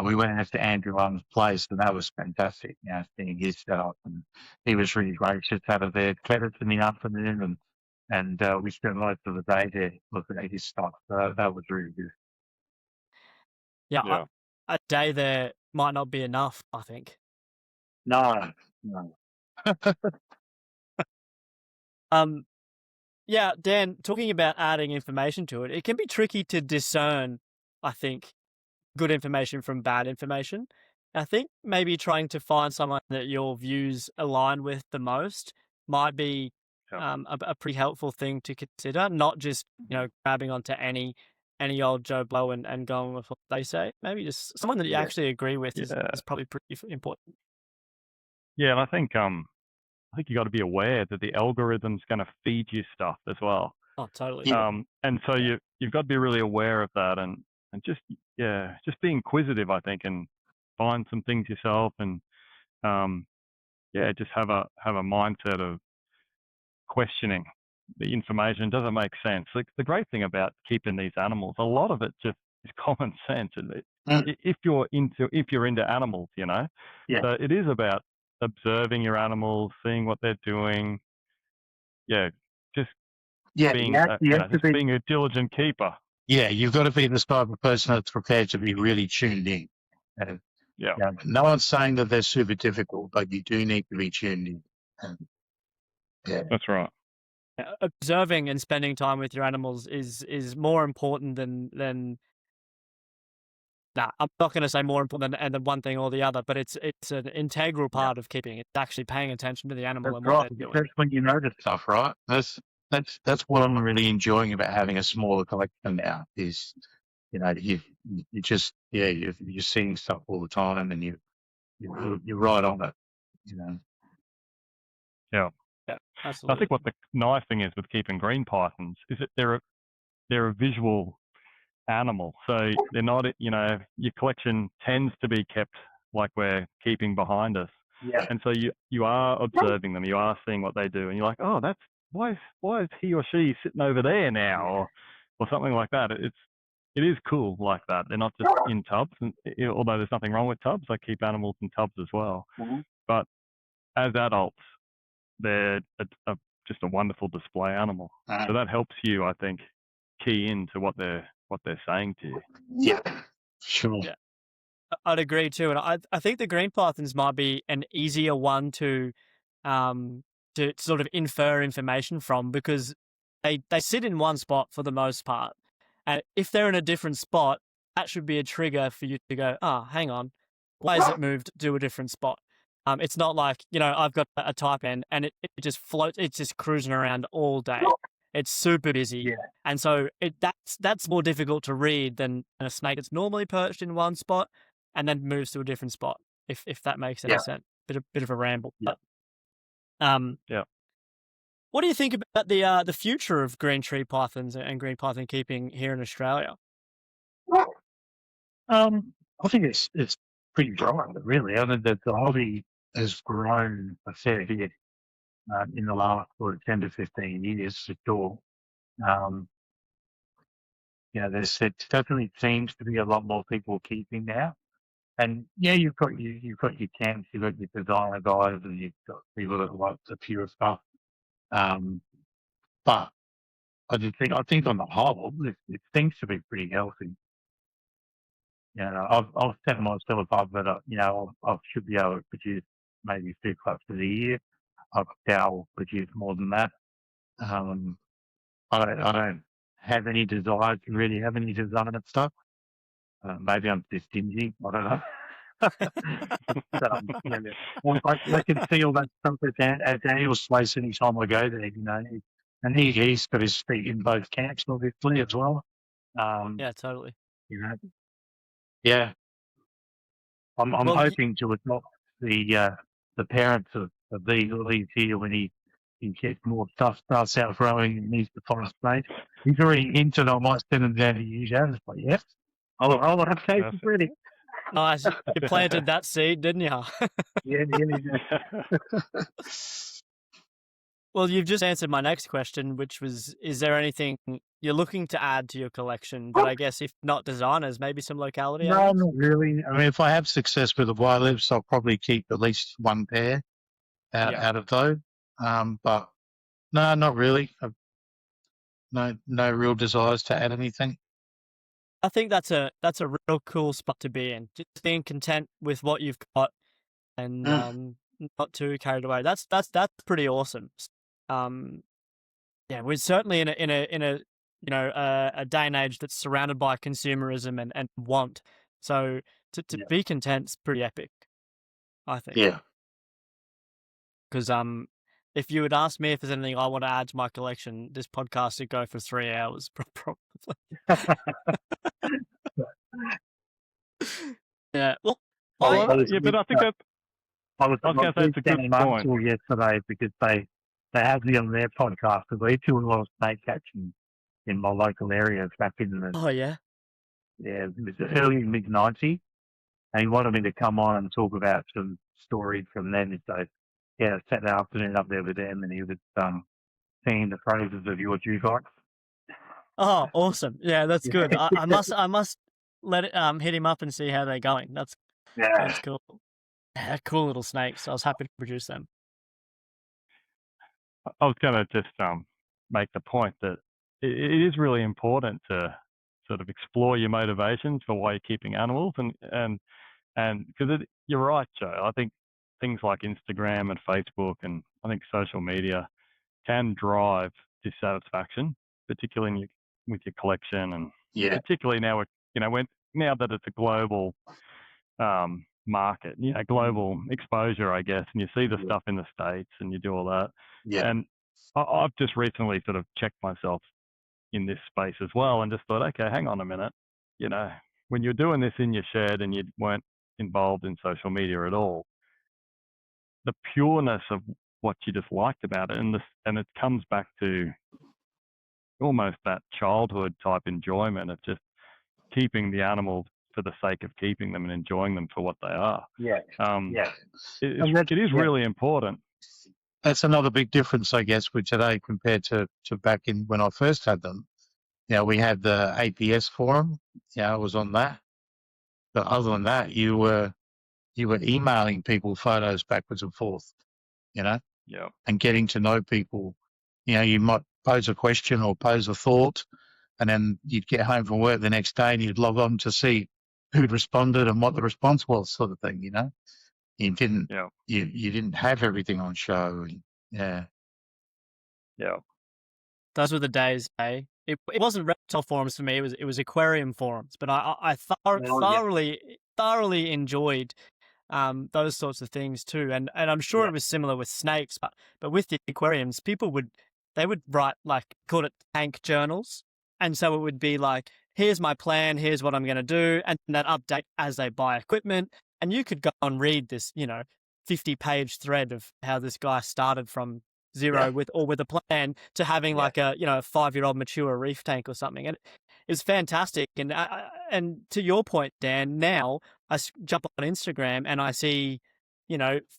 we went out to Andrew Arm's place, and that was fantastic, seeing his setup. And he was really gracious out of there, credits in the afternoon, and we spent most of the day there looking at his stuff. So that was really good.
Yeah. A day there might not be enough, I think.
No.
Yeah, Dan, talking about adding information to it, it can be tricky to discern, I think, good information from bad information. I think maybe trying to find someone that your views align with the most might be a pretty helpful thing to consider, not just, grabbing onto any old Joe Blow and going with what they say. Maybe just someone that you actually agree with is probably pretty important.
Yeah, and I think you got to be aware that the algorithm's going to feed you stuff as well.
Oh, totally.
And so you've got to be really aware of that, and just be inquisitive, I think, and find some things yourself, and just have a mindset of questioning the information. Does it make sense? The great thing about keeping these animals, a lot of it just is common sense. If you're into animals, so it is about observing your animals, seeing what they're doing. Being a diligent keeper.
Yeah, you've got to be the type of person that's prepared to be really tuned in. No one's saying that they're super difficult, but you do need to be tuned in.
That's right.
Observing and spending time with your animals is more important than. I'm not going to say more important than one thing or the other, but it's an integral part of keeping. It's actually paying attention to the animal and what they're doing.
That's when you notice stuff, right?
That's what I'm really enjoying about having a smaller collection now. Is you just you're seeing stuff all the time, and you're right on it.
Yeah,
absolutely.
I think what the nice thing is with keeping green pythons is that they're a visual animal, so they're not. Your collection tends to be kept like we're keeping behind us.
Yeah.
And so you are observing them, you are seeing what they do, and you're like, oh, that's why is he or she sitting over there now, or something like that. It is cool like that. They're not just in tubs, and although there's nothing wrong with tubs, I keep animals in tubs as well.
Mhm.
But as adults, they're just a wonderful display animal. So that helps you, I think, key into what they're saying to you.
Yeah. Sure.
Yeah. I'd agree too, and I think the green pythons might be an easier one to sort of infer information from, because they sit in one spot for the most part, and if they're in a different spot, that should be a trigger for you to go, hang on, why has it moved to a different spot? It's not like, I've got a taipan and it just floats, it's just cruising around all day. It's super busy.
Yeah.
And so that's more difficult to read than a snake that's normally perched in one spot and then moves to a different spot, if that makes any sense. Bit of a ramble.
Yeah.
But,
Yeah.
what do you think about the future of green tree pythons and green python keeping here in Australia?
I think it's pretty bright, really. I think that the hobby has grown a fair bit in the last sort of 10 to 15 years for sure. There definitely seems to be a lot more people keeping now. And yeah, you've got your camps, you've got your designer guys, and you've got people that like the pure stuff. But I think on the whole, it seems to be pretty healthy. I've set myself up that I should be able to produce maybe 2 clutches a year. I doubt I'll produce more than that. I don't have any desire to really have any designer stuff. Maybe I'm just stingy. I don't know. I can feel that stuff at Daniel's place anytime I go there, and he's got his feet in both camps, obviously, as well.
Yeah, totally.
Yeah. I'm
Well,
hoping to adopt the parents of these here when he gets more stuff starts outgrowing and needs the forest space. He's already hinted I might send him down to use that. It's like, yes, I'll have cases ready.
Nice. You planted that seed, didn't you?
Yeah, nearly did.
Well, you've just answered my next question, which was, is there anything you're looking to add to your collection? But I guess if not designers, maybe some locality
No,
animals?
not really.
I mean, if I have success with the wild lips, I'll probably keep at least one pair out of those. But no, not really. No real desires to add anything.
I think that's a real cool spot to be in. Just being content with what you've got and not too carried away. That's pretty awesome. Yeah, we're certainly in a a day and age that's surrounded by consumerism and want. So to be content's pretty epic, I think.
Yeah.
Because if you would ask me if there's anything I want to add to my collection, this podcast would go for 3 hours probably. Yeah. Well,
but I think that
I was
going to say it's a good point.
Yesterday because they have me on their podcast. Because they do a lot of snake catching in my local area back in the it was early mid-90s, and he wanted me to come on and talk about some stories from then. So yeah, I spent the afternoon up there with them, and he was singing the praises of your jukebox.
Oh, awesome! Yeah, that's good. I must let it hit him up and see how they're going. That's cool. Yeah, cool little snakes. I was happy to produce them.
I was going to just make the point that it is really important to sort of explore your motivations for why you're keeping animals, and because you're right, Joe. I think things like Instagram and Facebook and I think social media can drive dissatisfaction, particularly with your collection, and particularly now now that it's a global market, global exposure, I guess, and you see the stuff in the States and you do all that. And I've just recently sort of checked myself in this space as well and just thought, okay, hang on a minute. When you're doing this in your shed and you weren't involved in social media at all, the pureness of what you just liked about it, and it comes back to almost that childhood type enjoyment of just keeping the animals for the sake of keeping them and enjoying them for what they are.
Yeah. Yeah.
It is really important.
That's another big difference, I guess, with today compared to back in when I first had them. We had the APS forum. I was on that. But other than that, you were emailing people photos backwards and forth,
Yeah.
and getting to know people. You might pose a question or pose a thought, and then you'd get home from work the next day and you'd log on to see who'd responded and what the response was, sort of thing. You didn't you didn't have everything on show.
Yeah.
Those were the days, eh? It wasn't reptile forums for me. It was aquarium forums. But I thoroughly enjoyed those sorts of things too. And I'm sure it was similar with snakes, but with the aquariums, people would write, like, called it tank journals, and so it would be like, here's my plan, here's what I'm going to do, and that update as they buy equipment. And you could go and read this 50-page thread of how this guy started from zero with a plan to having like a 5-year-old mature reef tank or something, and it was fantastic. And to your point, Dan, now I jump on Instagram and I see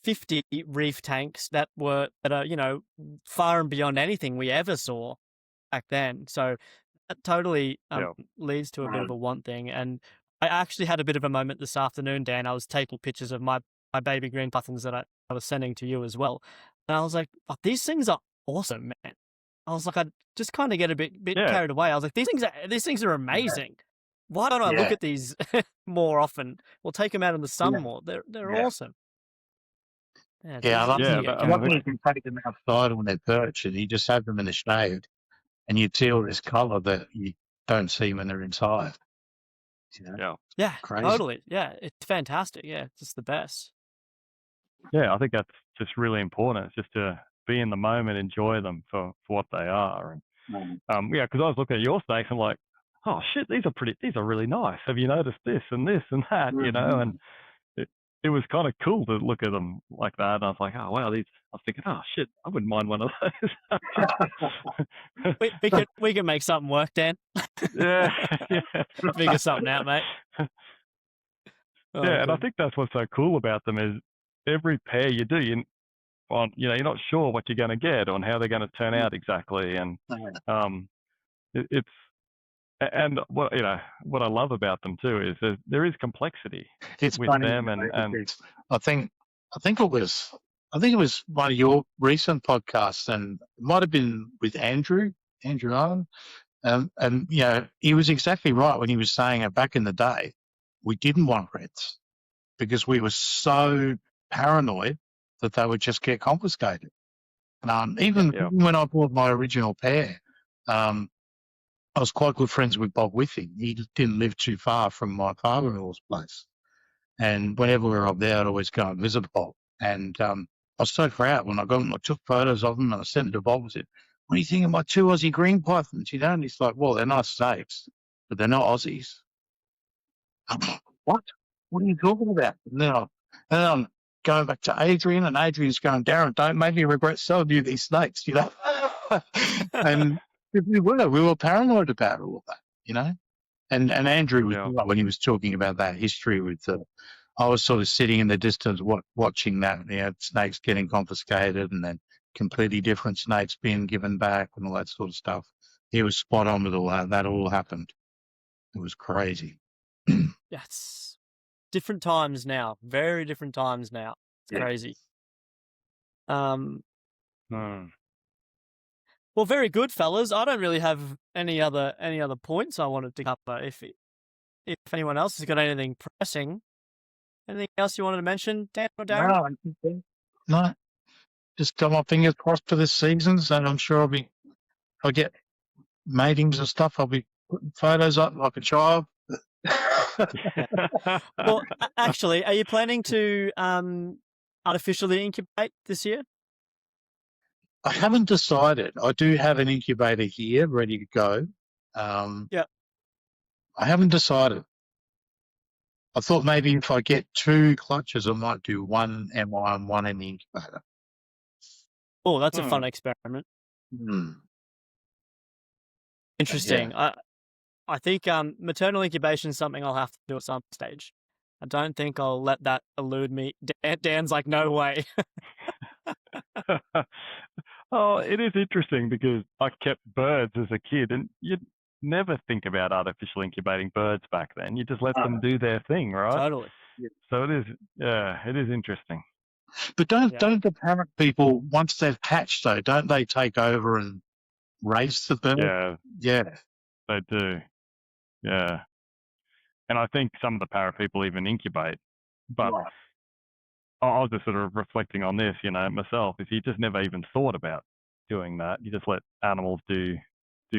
50 reef tanks that are far and beyond anything we ever saw back then. So that totally leads to a bit of a want thing. And I actually had a bit of a moment this afternoon, Dan. I was taking pictures of my baby green pythons that I was sending to you as well. And I was like, oh, these things are awesome, man. I was like, I just kind of get a bit carried away. I was like, these things are amazing. Why don't I look at these more often? We'll take them out in the sun more. They're awesome.
I love when you can take them outside when they're perched and you just have them in the shade and you feel this colour that you don't see when they're inside.
Yeah,
crazy.
Totally. Yeah, it's fantastic. Yeah, it's just the best.
Yeah, I think that's just really important. It's just to be in the moment, enjoy them for what they are. And because I was looking at your snakes, I'm like, oh shit, these are really nice. Have you noticed this and that? And it was kind of cool to look at them like that. And I was like, oh wow, I was thinking, oh shit, I wouldn't mind one of those.
we can make something work, Dan.
Yeah.
Figure something out, mate.
And I think that's what's so cool about them is every pair you do, you're not sure what you're going to get on how they're going to turn out exactly. And and what I love about them too is there is complexity with them. And
I think it was one of your recent podcasts, and it might have been with Andrew Owen. And he was exactly right when he was saying that back in the day, we didn't want reds because we were so paranoid that they would just get confiscated. Even when I bought my original pair, I was quite good friends with Bob Whiffing. He didn't live too far from my father-in-law's place. And whenever we were up there, I'd always go and visit Bob. And I was so proud when I got them. I took photos of them and I sent them to Bob and said, what do you think of my 2 Aussie green pythons? And he's like, well, they're nice snakes, but they're not Aussies. I'm like, what? What are you talking about? And then I'm going back to Adrian, and Adrian's going, Darren, don't make me regret selling you these snakes, And we were paranoid about all of that, And Andrew was right when he was talking about that history with I was sort of sitting in the distance watching that, snakes getting confiscated and then completely different snakes being given back and all that sort of stuff. He was spot on with all that. That all happened. It was crazy.
It's different times now. Very different times now. It's crazy. Well, very good, fellas. I don't really have any other points I wanted to cover. If anyone else has got anything pressing, anything else you wanted to mention, Dan or Darren?
No. Just got my fingers crossed for this season, and I'm sure I'll get matings and stuff. I'll be putting photos up like a child.
Well, actually, are you planning to artificially incubate this year?
I haven't decided. I do have an incubator here ready to go. I haven't decided. I thought maybe if I get 2 clutches, I might do one MI and one in the incubator.
Oh, that's a fun experiment. Interesting. I think maternal incubation is something I'll have to do at some stage. I don't think I'll let that elude me. Dan's like, no way.
Oh, it is interesting because I kept birds as a kid, and you'd never think about artificial incubating birds back then. You just let them do their thing, right?
Totally.
So it is interesting.
But don't the parent people, once they've hatched though, don't they take over and raise the bird?
Yeah, they do. Yeah. And I think some of the parrot people even incubate. But
Right.
I was just sort of reflecting on this, myself. If you just never even thought about doing that, you just let animals do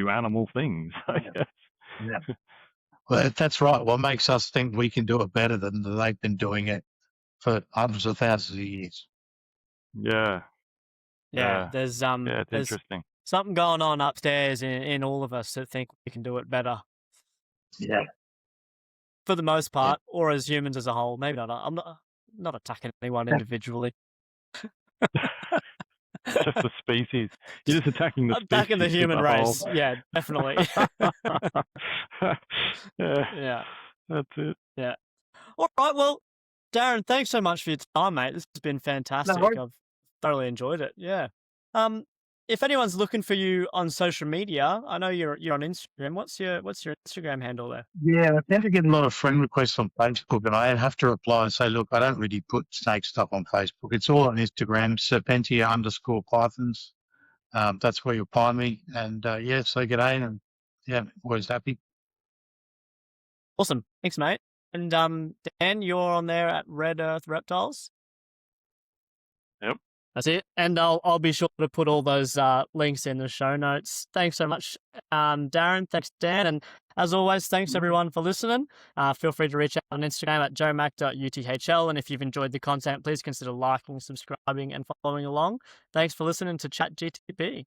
animal things, I guess.
Yeah.
Well, that's right. What makes us think we can do it better than they've been doing it for hundreds of thousands of years?
Yeah.
There's
Yeah, it's
there's
interesting.
something going on upstairs in all of us that think we can do it better
Yeah.
for the most part, or as humans as a whole. Maybe not. I'm not attacking anyone individually.
Just the species. You're just attacking the species.
Attacking the
as
human
a
race.
whole.
Yeah, definitely.
Yeah, that's it.
Yeah. All right. Well, Darren, thanks so much for your time, mate. This has been fantastic.
worries.
I've thoroughly enjoyed it. Yeah. If anyone's looking for you on social media, I know you're on Instagram. What's your Instagram handle there?
Yeah.
I tend to get a lot of friend requests on Facebook, and I have to reply and say, look, I don't really put snake stuff on Facebook. It's all on Instagram, Serpentia_pythons. That's where you'll find me. And so g'day, and always happy.
Awesome. Thanks, mate. And Dan, you're on there at Red Earth Reptiles.
Yep.
That's it. And I'll be sure to put all those links in the show notes. Thanks so much, Darren. Thanks, Dan. And as always, thanks everyone for listening. Feel free to reach out on Instagram at joemac.uthl. And if you've enjoyed the content, please consider liking, subscribing, and following along. Thanks for listening to ChatGTP.